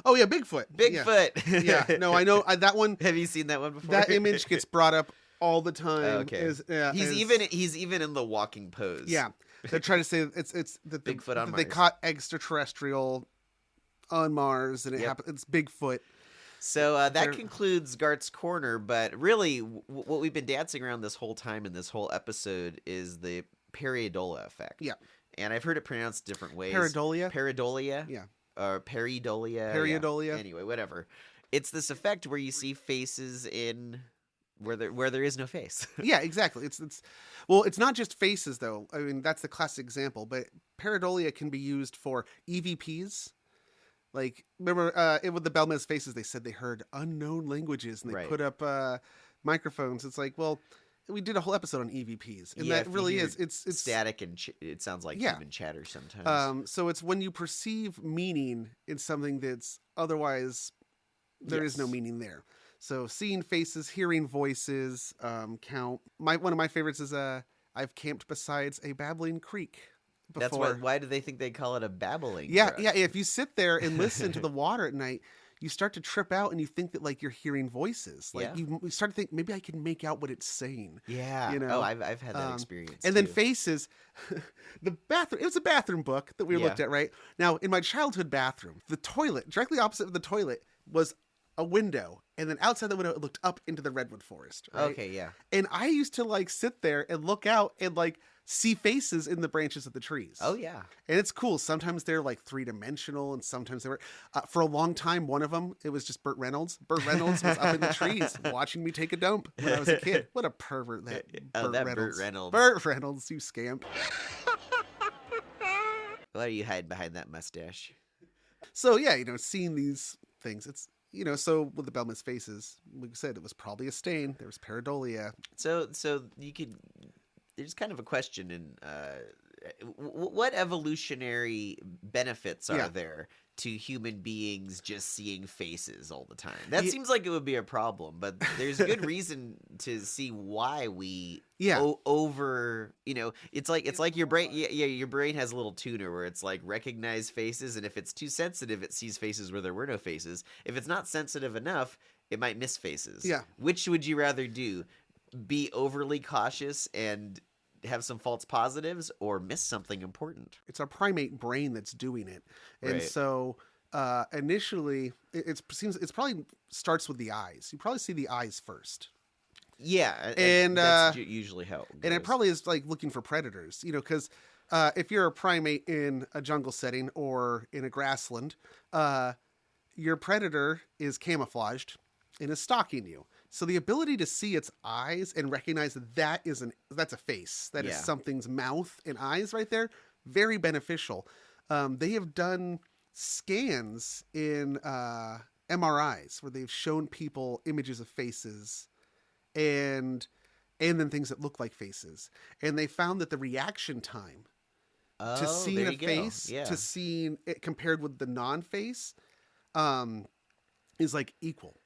Oh, yeah, Bigfoot. Bigfoot. Yeah, no, I know. That one. Have you seen that one before? That image gets brought up all the time. Okay. He's even in the walking pose. Yeah. They're trying to say it's that Bigfoot on Mars. They caught extraterrestrial on Mars, and it's Bigfoot. So that concludes Garth's Corner, but really what we've been dancing around this whole time in this whole episode is the pareidolia effect. Yeah. And I've heard it pronounced different ways. Pareidolia? Pareidolia? Yeah. Or pareidolia? Pareidolia. Yeah. Anyway, whatever. It's this effect where you see faces in where there is no face. Yeah, exactly. It's not just faces though. I mean, that's the classic example, but pareidolia can be used for EVPs. Like, remember with the Bélmez Faces, they said they heard unknown languages, and they put up microphones. It's like, well, we did a whole episode on EVPs, and that really is it's static, and it sounds like human chatter sometimes. So it's when you perceive meaning in something that's otherwise there is no meaning there. So seeing faces, hearing voices count. One of my favorites is I've camped beside a babbling creek. Before. That's why do they think they call it a babbling? Yeah. If you sit there and listen to the water at night, you start to trip out and you think that like you're hearing voices. Like you start to think maybe I can make out what it's saying. Yeah. You know? Oh, I've had that experience. And then faces, the bathroom. It was a bathroom book that we looked at, right? Now in my childhood bathroom, the toilet directly opposite of the toilet was a window, and then outside the window it looked up into the redwood forest. Right? Okay, yeah. And I used to like sit there and look out and like see faces in the branches of the trees. Oh yeah. And it's cool. Sometimes they're like 3-dimensional, and sometimes they were for a long time, one of them, it was just Burt Reynolds. Burt Reynolds was up in the trees watching me take a dump when I was a kid. What a pervert that Burt Reynolds. Burt Reynolds, you scamp. Why do you hide behind that mustache? So yeah, seeing these things, it's so with the Bélmez Faces, like we said, it was probably a stain. There was pareidolia. So you could. There's kind of a question in what evolutionary benefits are there to human beings just seeing faces all the time? That seems like it would be a problem, but there's good reason to see why we over. It's like your brain. Yeah, your brain has a little tuner where it's like recognize faces, and if it's too sensitive, it sees faces where there were no faces. If it's not sensitive enough, it might miss faces. Yeah. Which would you rather do? Be overly cautious and have some false positives, or miss something important? It's our primate brain that's doing it. And so initially it seems it's probably starts with the eyes. You probably see the eyes first. Yeah. And that's usually how it goes. And it probably is like looking for predators, because if you're a primate in a jungle setting or in a grassland, your predator is camouflaged and is stalking you. So the ability to see its eyes and recognize that's a face. That is something's mouth and eyes right there. Very beneficial. They have done scans in MRIs where they've shown people images of faces and then things that look like faces. And they found that the reaction time to seeing a face to seeing it compared with the non-face is like equal.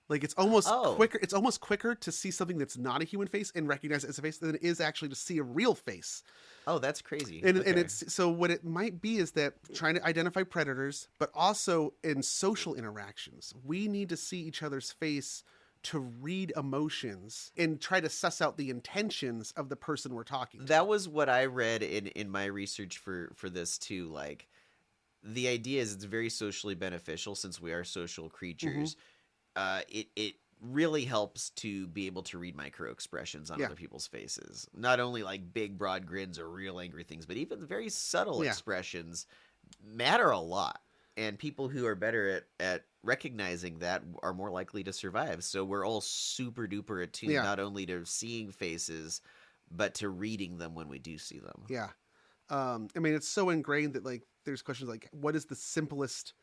Like it's almost quicker. It's almost quicker to see something that's not a human face and recognize it as a face than it is actually to see a real face. Oh, that's crazy. And it's so what it might be is that trying to identify predators, but also in social interactions, we need to see each other's face to read emotions and try to suss out the intentions of the person we're talking to. That was what I read in my research for this too. Like, the idea is it's very socially beneficial since we are social creatures. It really helps to be able to read micro expressions on other people's faces. Not only like big broad grins or real angry things, but even very subtle expressions matter a lot. And people who are better at recognizing that are more likely to survive. So we're all super duper attuned not only to seeing faces, but to reading them when we do see them. Yeah. I mean, it's so ingrained that like there's questions like, what is the simplest?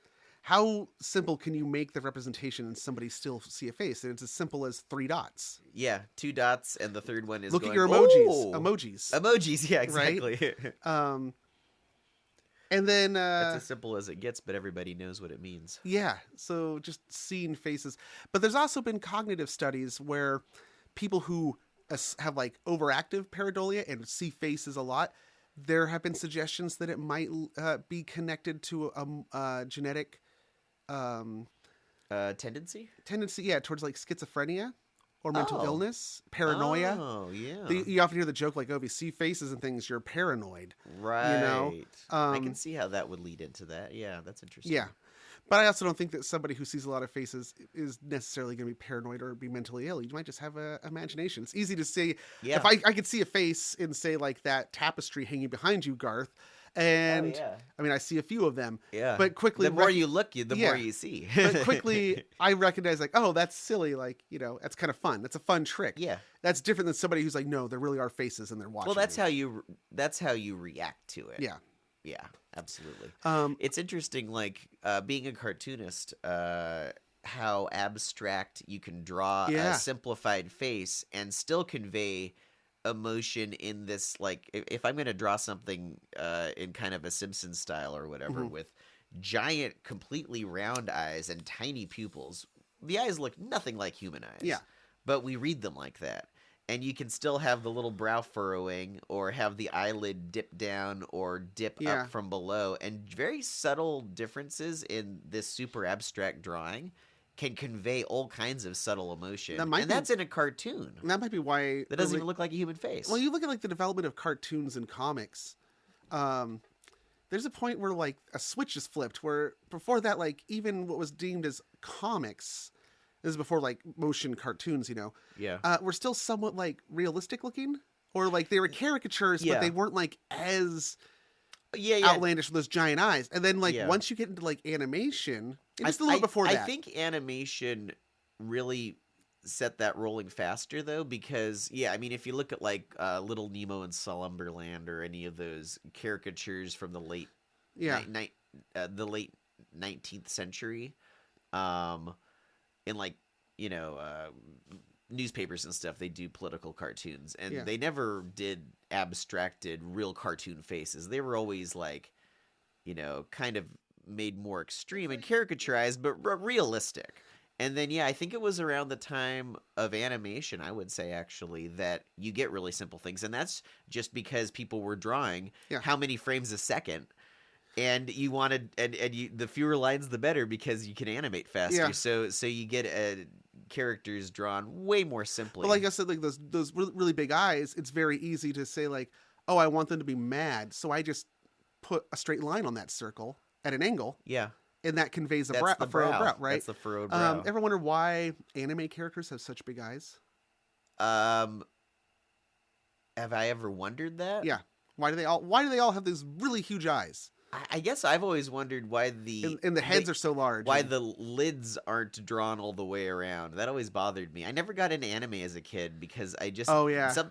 How simple can you make the representation and somebody still see a face? And it's as simple as 3 dots. Yeah, 2 dots, and the third one is look going, at your emojis. Oh! Emojis, yeah, exactly. Right? And then it's as simple as it gets, but everybody knows what it means. Yeah, so just seeing faces. But there's also been cognitive studies where people who have like overactive pareidolia and see faces a lot, there have been suggestions that it might be connected to a genetic tendency, towards like schizophrenia or mental illness, paranoia. Oh, yeah. You often hear the joke like, "Oh, if you see faces and things, you're paranoid." Right. You know, I can see how that would lead into that. Yeah, that's interesting. Yeah, but I also don't think that somebody who sees a lot of faces is necessarily going to be paranoid or be mentally ill. You might just have an imagination. It's easy to say. Yeah. If I could see a face and say like that tapestry hanging behind you, Garth. And I mean, I see a few of them. Yeah. But quickly, the more you look, the more you see. But quickly, I recognize like, oh, that's silly. Like, you know, that's kind of fun. That's a fun trick. Yeah. That's different than somebody who's like, no, there really are faces and they're watching. Well, that's how you react to it. Yeah. Yeah, absolutely. It's interesting, like being a cartoonist, how abstract you can draw a simplified face and still convey emotion in this. Like, if I'm going to draw something in kind of a Simpsons style or whatever, with giant, completely round eyes and tiny pupils, the eyes look nothing like human eyes. Yeah, but we read them like that. And you can still have the little brow furrowing or have the eyelid dip down or dip up from below. And very subtle differences in this super abstract drawing can convey all kinds of subtle emotion. That's in a cartoon. That might be why... That doesn't even look like a human face. Well, you look at like the development of cartoons and comics. There's a point where like a switch is flipped where before that, like even what was deemed as comics... This is before like motion cartoons, you know. Yeah. Were still somewhat like realistic looking, or like they were caricatures, but they weren't like as outlandish with those giant eyes. And then like once you get into like animation, just a little before that. I think animation really set that rolling faster though, because I mean, if you look at like Little Nemo and Slumberland or any of those caricatures from the late the late 19th century. In like, you know, newspapers and stuff, they do political cartoons. And they never did abstracted real cartoon faces. They were always like, you know, kind of made more extreme and caricaturized, but realistic. And then, I think it was around the time of animation, I would say, actually, that you get really simple things. And that's just because people were drawing how many frames a second. And you wanted, the fewer lines, the better, because you can animate faster. Yeah. So you get characters drawn way more simply. But like I said, like those really big eyes, it's very easy to say like, oh, I want them to be mad, so I just put a straight line on that circle at an angle. Yeah. And that conveys a furrowed brow, right? That's the furrowed brow. Ever wonder why anime characters have such big eyes? Have I ever wondered that? Yeah. Why do they all have these really huge eyes? I guess I've always wondered why the heads are so large. Why the lids aren't drawn all the way around. That always bothered me. I never got into anime as a kid because I just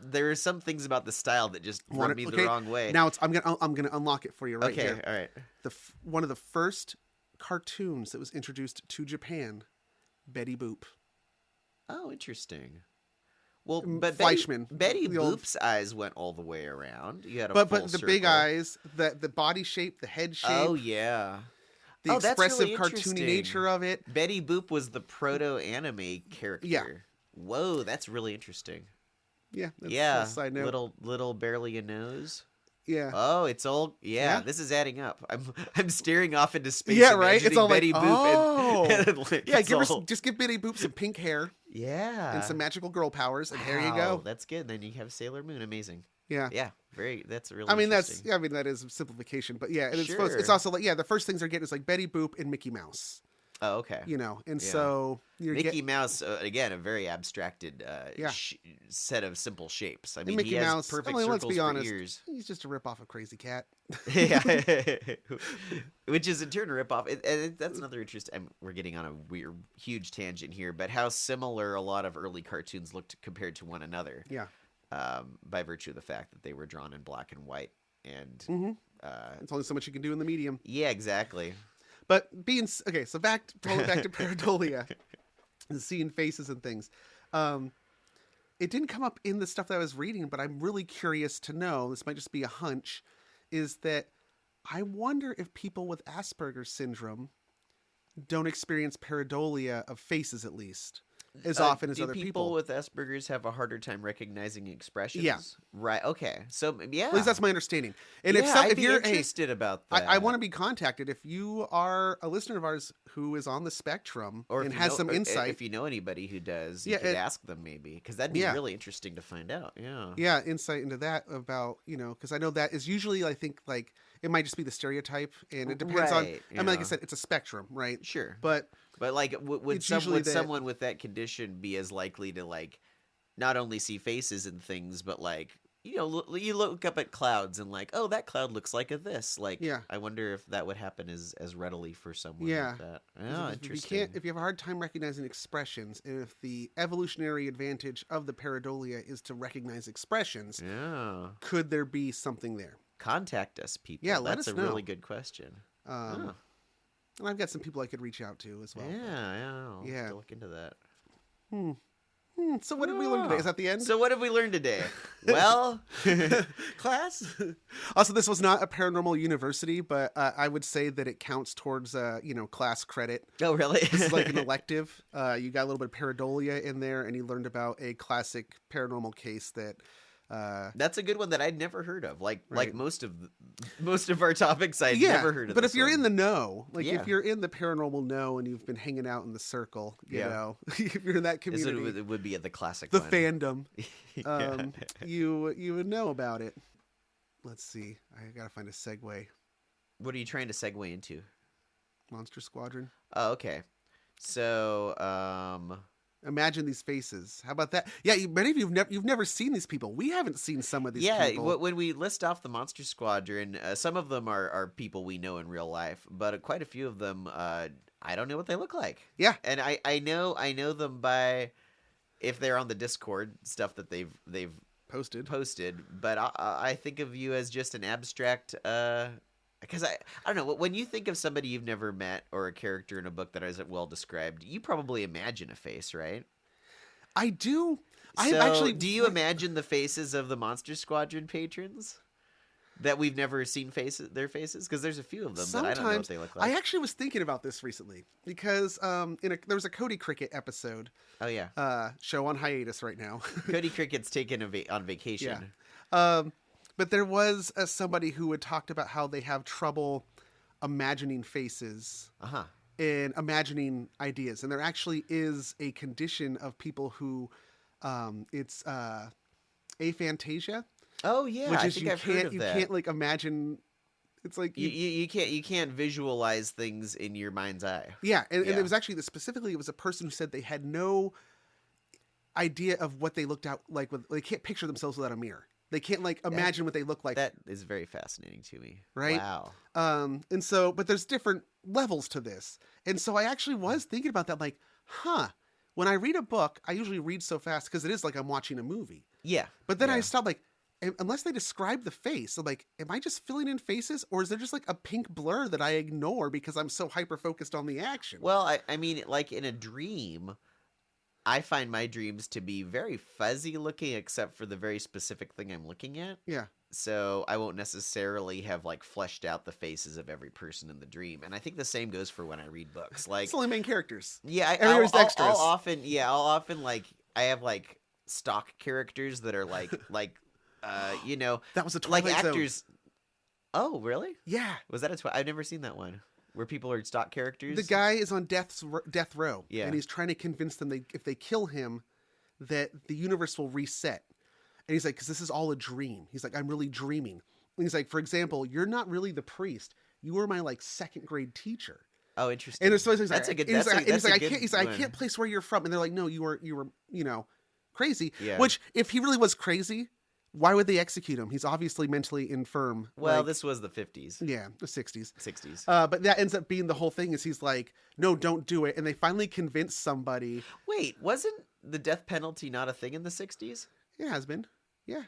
there are some things about the style that just rubbed me the wrong way. Now I'm gonna unlock it for you right here. Okay, all right. One of the first cartoons that was introduced to Japan, Betty Boop. Oh, interesting. Well, but Fleischman, Betty Boop's eyes went all the way around. You had but the big eyes, the body shape, the head shape. Oh yeah, the that's expressive, really cartoony interesting. nature of it. Betty Boop was the proto-anime character. Yeah. Whoa, that's really interesting. Yeah, that's Yeah, a side note. little barely a nose. Yeah. Oh, it's all Yeah. This is adding up. I'm staring off into space. Yeah, right. It's all Betty like, Boop oh, and like, yeah. it's all- Just give Betty Boop some pink hair yeah, and some magical girl powers, and here you Wow, go. That's good. Then you have Sailor Moon. Amazing. Yeah. Yeah, that's really. I mean, interesting. that is a simplification, but yeah, and it's Sure. also like, yeah, the first things they're getting is like Betty Boop and Mickey Mouse. Oh, okay. And Yeah. so you're Mickey Mouse, again, a very abstracted Yeah. set of simple shapes. I and mean, Mickey he has Mouse. perfect I mean, let's circles be honest, for ears. he's just a ripoff of Crazy Cat. Yeah, which is in turn a ripoff. That's another interest. We're getting on a weird, huge tangent here, but how similar a lot of early cartoons looked compared to one another. Yeah. By virtue of the fact that they were drawn in black and white, and It's only so much you can do in the medium. yeah, exactly. But okay, so back to pareidolia and seeing faces and things. It didn't come up in the stuff that I was reading, but I'm really curious to know, this might just be a hunch, is that I wonder if people with Asperger's syndrome don't experience pareidolia of faces, at least, as often as other Do people. people with Asperger's have a harder time recognizing expressions? Yeah. Right. Okay. So yeah. At least that's my understanding. And I'd if be you're interested about that, I want to be contacted if you are a listener of ours who is on the spectrum or and if you has know- some insight. If you know anybody who does, Yeah, you could ask them maybe, because that'd be Yeah. really interesting to find out. Yeah. Yeah, insight into that about, because I know that is usually, I think, like, it might just be the stereotype, and it depends on, Right, I mean, like I yeah. said, it's a spectrum, right? Sure. But like, would it's usually that- someone with that condition be as likely to like not only see faces and things, but like you look up at clouds and like, oh, that cloud looks like a this. Like, Yeah. I wonder if that would happen as readily for someone. Yeah. Like that. 'Cause Oh, if interesting. if you have a hard time recognizing expressions, and if the evolutionary advantage of the pareidolia is to recognize expressions, Yeah. could there be something there? Contact us, people. Yeah, let That's us a really know. good question. And I've got some people I could reach out to as well. I'll have Yeah. to look into that. So what did we learn today? Is that the end? So what have we learned today? Well, class. Also, this was not a paranormal university, but I would say that it counts towards class credit. Oh, really? This is like an elective. You got a little bit of pareidolia in there, and you learned about a classic paranormal case that. That's a good one that I'd never heard of. Like Right. most of our topics, I'd never heard of. But this if you're one. in the know, like Yeah. if you're in the paranormal know and you've been hanging out in the circle, you know, if you're in that This community, would be the classic the one. fandom, Yeah. you would know about it. Let's see. I gotta find a segue. What are you trying to segue into? Monster Squadron. Oh, okay. So, Imagine these faces. How about that? Yeah, many of you've never seen these people. We haven't seen some of these people. when we list off the Monster Squadron, some of them are people we know in real life, but quite a few of them, I don't know what they look like. Yeah, and I know them by if they're on the Discord stuff that they've posted. But I think of you as just an abstract. Because I don't know, when you think of somebody you've never met or a character in a book that isn't well described, you probably imagine a face, right? I do. Do you imagine the faces of the Monster Squadron patrons that we've never seen their faces? Because there's a few of them that I don't know what they look like. I actually was thinking about this recently because there was a Cody Cricket episode. Oh yeah, show on hiatus right now. Cody Cricket's taken on vacation. Yeah. But there was somebody who had talked about how they have trouble imagining faces and imagining ideas. And there actually is a condition of people who it's aphantasia. Oh yeah, which I is think I've heard of you that. can't like imagine. It's like you can't visualize things in your mind's eye. Yeah, and it was actually specifically it was a person who said they had no idea of what they looked out like. They can't picture themselves without a mirror. They can't imagine what they look like. That is very fascinating to me. Right? Wow. And so, but there's different levels to this. And so I actually was thinking about that, like, when I read a book, I usually read so fast because it is like I'm watching a movie. Yeah. But then I stopped, like, unless they describe the face, I'm like, am I just filling in faces, or is there just like a pink blur that I ignore because I'm so hyper focused on the action? Well, I mean, like in a dream, I find my dreams to be very fuzzy looking, except for the very specific thing I'm looking at. Yeah. so I won't necessarily have like fleshed out the faces of every person in the dream. And I think the same goes for when I read books. Like, it's only main characters. Yeah, Everyone's extras. I'll often like I have like stock characters that are like you know, that was a like Twilight Zone. actors. Oh, really? Yeah. Was that I've never seen that one where people are stock characters. The guy is on death row. Yeah. And he's trying to convince them if they kill him, that the universe will reset. And he's like, because this is all a dream. He's like, I'm really dreaming. And he's like, for example, you're not really the priest. You were my like second grade teacher. Oh, interesting. And there's he's that's like, a good. He's That's like, I can't place where you're from. And they're like, no, you were, you know, crazy. Yeah. Which, if he really was crazy, why would they execute him? He's obviously mentally infirm. Well, like, this was the 50s. Yeah, the 60s. 60s. But that ends up being the whole thing. Is he's like, no, don't do it. And they finally convince somebody. Wait, wasn't the death penalty not a thing in the 60s? It has been. Yeah.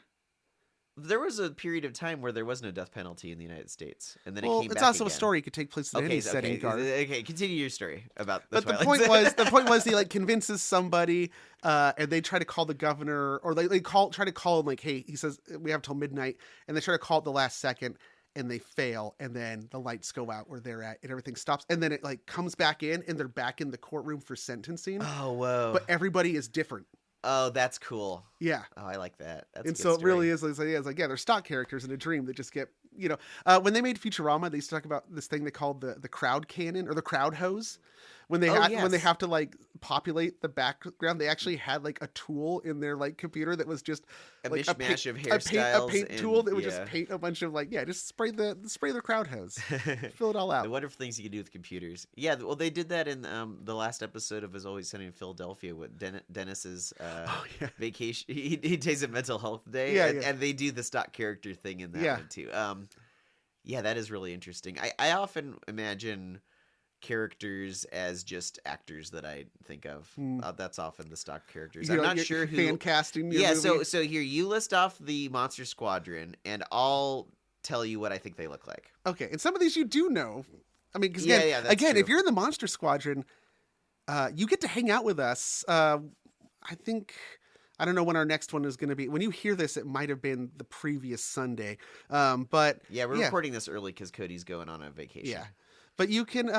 There was a period of time where there was no death penalty in the United States, and then it came back. It's also again. a story. It could take place in any setting. Okay, continue your story about. The but Twilight the point was he like convinces somebody, and they try to call the governor, or they try to call him like, hey, he says we have till midnight, and they try to call at the last second, and they fail, and then the lights go out where they're at, and everything stops, and then it like comes back in, and they're back in the courtroom for sentencing. Oh, whoa! But everybody is different. Oh, that's cool. Yeah. Oh, I like that. That's and so it really is. It's like, they're stock characters in a dream that just get, you know, when they made Futurama, they used to talk about this thing they called the crowd cannon or the crowd hose. When they when they have to like populate the background, they actually had like a tool in their like computer that was just a like mishmash of hairstyles, a paint tool that would just paint a bunch of like just spray the crowd hose, fill it all out. The wonderful things you can do with computers. Yeah, well, they did that in the last episode of As Always Sunny in Philadelphia with Dennis's vacation. He takes a mental health day, and they do the stock character thing in that one too. Yeah, that is really interesting. I often imagine characters as just actors that I think of. That's often the stock characters. I'm not sure who fan casting. Yeah, movie. So here you list off the Monster Squadron, and I'll tell you what I think they look like. Okay, and some of these you do know. I mean, because again, true. if you're in the Monster Squadron, you get to hang out with us. I think. I don't know when our next one is going to be. When you hear this, it might have been the previous Sunday. But yeah, we're recording this early because Cody's going on a vacation. Yeah. But you can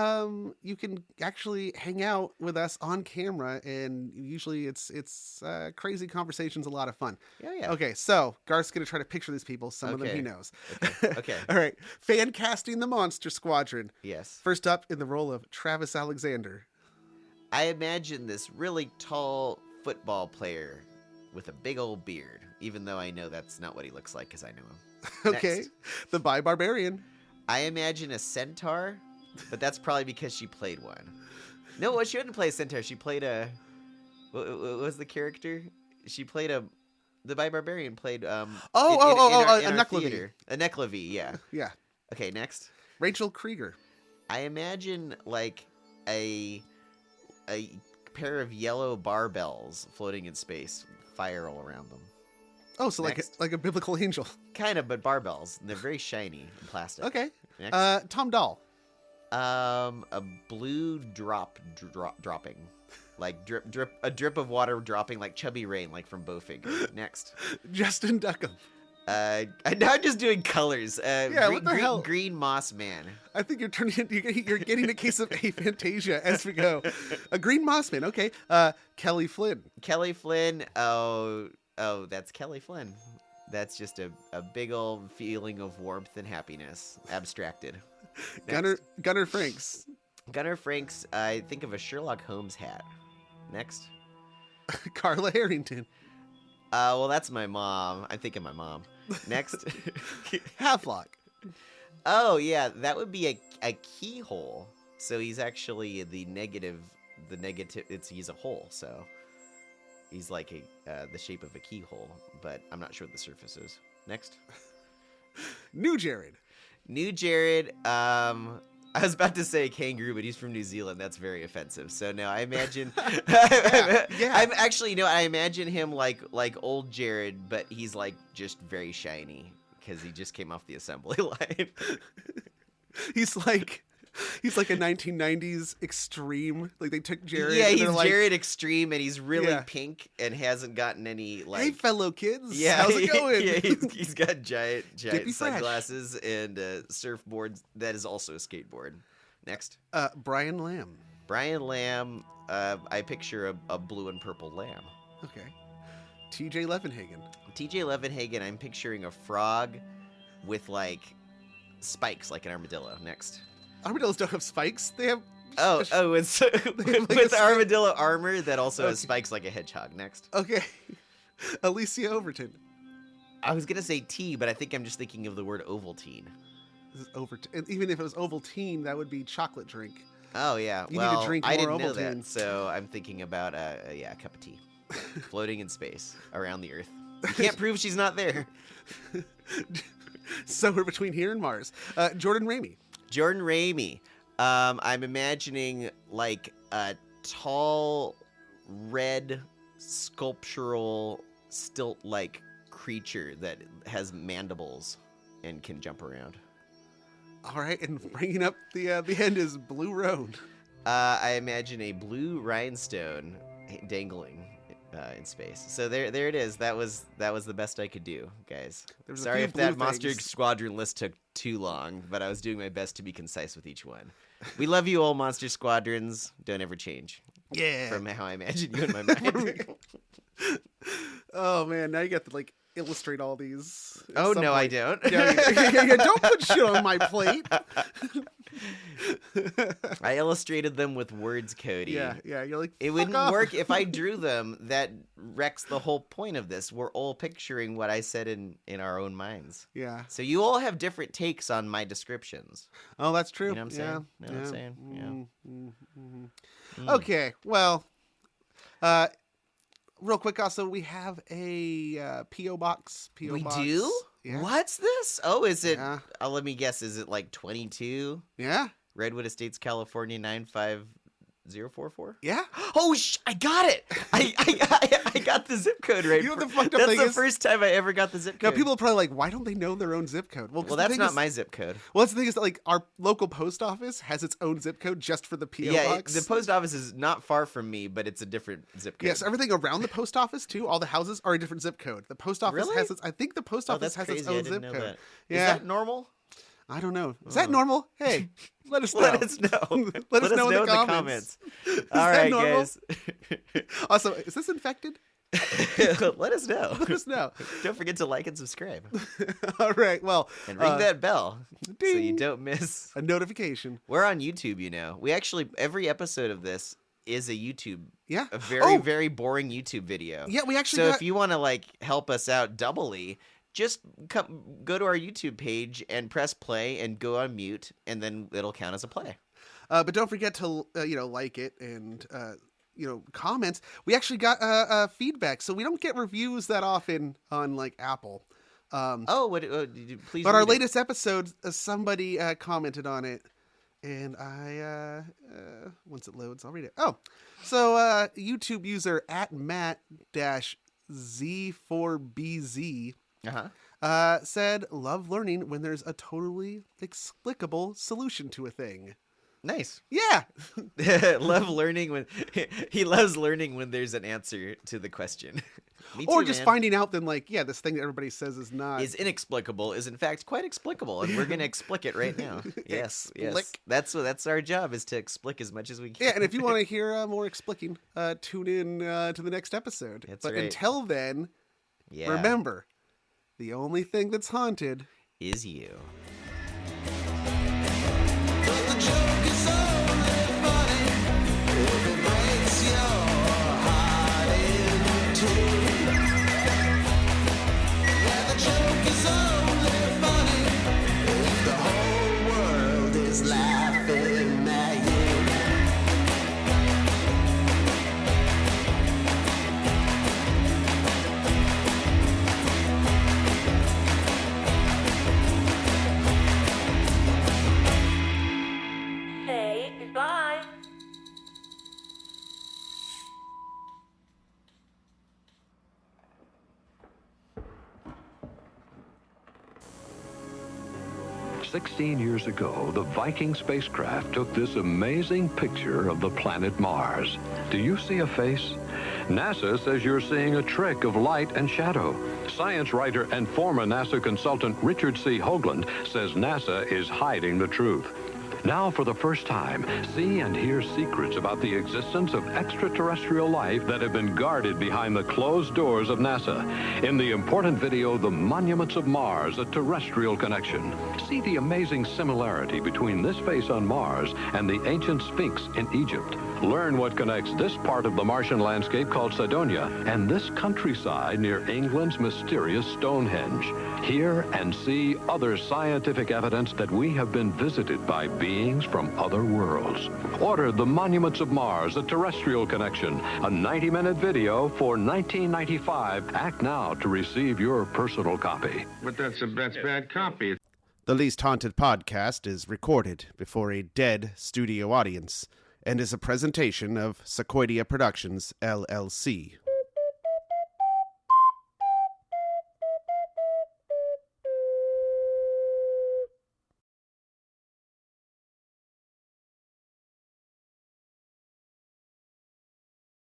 actually hang out with us on camera, and usually it's crazy conversations, a lot of fun. Yeah. Okay, so Garth's gonna try to picture these people. Some of them he knows. Okay. All right. Fan casting the Monster Squadron. Yes. First up in the role of Travis Alexander. I imagine this really tall football player with a big old beard, even though I know that's not what he looks like because I know him. Okay. Next. The Barbarian. I imagine a centaur. But that's probably because she played one. No, well, she didn't play a centaur. She played a... What was the character? She played a... The Barbarian played... a Nucklevy. A Nucklevy, yeah. Yeah. Okay, next. Rachel Krieger. I imagine, like, a pair of yellow barbells floating in space, fire all around them. Oh, so like a biblical angel. Kind of, but barbells. And they're very shiny and plastic. Okay. Next. Tom Dahl. A blue dropping, like a drip of water dropping like Chubby Rain, like from Bowfinger. Next, Justin Duckham. I'm just doing colors. What the hell? Green Moss Man. I think you're getting a case of aphantasia as we go. A Green Moss Man. Okay. Kelly Flynn. Kelly Flynn. Oh, that's Kelly Flynn. That's just a big old feeling of warmth and happiness, abstracted. Gunnar Franks. Gunnar Franks, I think of a Sherlock Holmes hat. Next. Carla Harrington. Well, that's my mom. I'm thinking my mom. Next. Havelock. Oh, yeah, that would be a keyhole. So he's actually the negative, he's a hole, so he's like the shape of a keyhole, but I'm not sure what the surface is. Next. New Jared. I was about to say kangaroo, but he's from New Zealand. That's very offensive. So no, I imagine. I'm actually, I imagine him like old Jared, but he's like just very shiny because he just came off the assembly line. He's like He's like a 1990s extreme. Like they took Jared. Yeah, and he's they're like, Jared Extreme, and he's really Yeah. pink and hasn't gotten any like. Hey, fellow kids. Yeah, How's it going? yeah, he's got giant Dippy fresh. sunglasses and a surfboard that is also a skateboard. Next, Brian Lamb. Brian Lamb. I picture a blue and purple lamb. Okay. TJ Levenhagen. TJ Levenhagen. I'm picturing a frog with like spikes, like an armadillo. Next. Armadillos don't have spikes. They have. It's with armadillo armor that also has spikes like a hedgehog. Next. Okay. Alicia Overton. I was gonna say tea, but I think I'm just thinking of the word Ovaltine. This is and even if it was Ovaltine, that would be chocolate drink. Oh yeah, You need to drink I more didn't know Ovaltine. that, so I'm thinking about a cup of tea, floating in space around the Earth. You can't prove she's not there. Somewhere between here and Mars. Jordan Ramey. Jordan Ramey. I'm imagining like a tall, red, sculptural, stilt-like creature that has mandibles and can jump around. All right, and bringing up the end is Blue Roan. I imagine a blue rhinestone dangling in space. So there it is. That was the best I could do, guys. Sorry if that Monster Squadron list took too long, but I was doing my best to be concise with each one. We love you all, Monster Squadrons. Don't ever change. Yeah. From how I imagine you in my mind. Oh man, now you got to like illustrate all these. Oh no, I don't. Yeah, don't put shit on my plate. I illustrated them with words, Cody. Yeah. You're like, it wouldn't work if I drew them. That wrecks the whole point of this. We're all picturing what I said in our own minds. Yeah. So you all have different takes on my descriptions. Oh, that's true. You know what I'm saying? Yeah. Know what I'm saying? Yeah. Okay. Well, real quick, also we have a PO box. We do? Yeah. What's this? Oh, is it? Let me guess. Is it like 22? Yeah. Redwood Estates, California 95044. Yeah. Oh, I got it. I got the zip code right. You know the fucked up That's thing the is, first time I ever got the zip code. Now people are probably like, why don't they know their own zip code? Well, that's not my zip code. Well, that's the thing is that, like, our local post office has its own zip code just for the PO box. The post office is not far from me, but it's a different zip code. Yes, everything around the post office too. All the houses are a different zip code. The post office Really? has its. I think the post office has its own zip code. That. Yeah. Is that normal? I don't know. Is that normal? Hey, let us know. Let us know. Let us know in the comments. All right, guys. Also, is this infected? Let us know. Let us know. Don't forget to like and subscribe. All right. Well, and ring that bell ding, so you don't miss a notification. We're on YouTube, you know. We actually every episode of this is a YouTube. Yeah. A very boring YouTube video. Yeah, we actually. So if you want to like help us out doubly, just go to our YouTube page and press play and go on mute, and then it'll count as a play. But don't forget to like it and comments. We actually got feedback, so we don't get reviews that often on like Apple. Please. But our latest episode, somebody commented on it, and I once it loads, I'll read it. Oh, so YouTube user @Matt-Z4BZ. Said, love learning when there's a totally explicable solution to a thing. Nice. Yeah. Love learning when he loves learning when there's an answer to the question. Me too, or just man. finding out then like, yeah, this thing that everybody says is inexplicable is in fact quite explicable, and we're gonna explic it right now. Yes. That's our job, is to explic as much as we can. Yeah, and if you want to hear more explicing, tune in to the next episode. But until then, remember, the only thing that's haunted is you. 16 years ago, the Viking spacecraft took this amazing picture of the planet Mars. Do you see a face? NASA says you're seeing a trick of light and shadow. Science writer and former NASA consultant Richard C. Hoagland says NASA is hiding the truth. Now, for the first time, see and hear secrets about the existence of extraterrestrial life that have been guarded behind the closed doors of NASA. In the important video, The Monuments of Mars, A Terrestrial Connection. See the amazing similarity between this face on Mars and the ancient Sphinx in Egypt. Learn what connects this part of the Martian landscape called Cydonia and this countryside near England's mysterious Stonehenge. Hear and see other scientific evidence that we have been visited by beings from other worlds. Order The Monuments of Mars, A Terrestrial Connection, a 90-minute video for $19.95. Act now to receive your personal copy. But that's bad copy. The Least Haunted podcast is recorded before a dead studio audience and is a presentation of Sequoia Productions, LLC.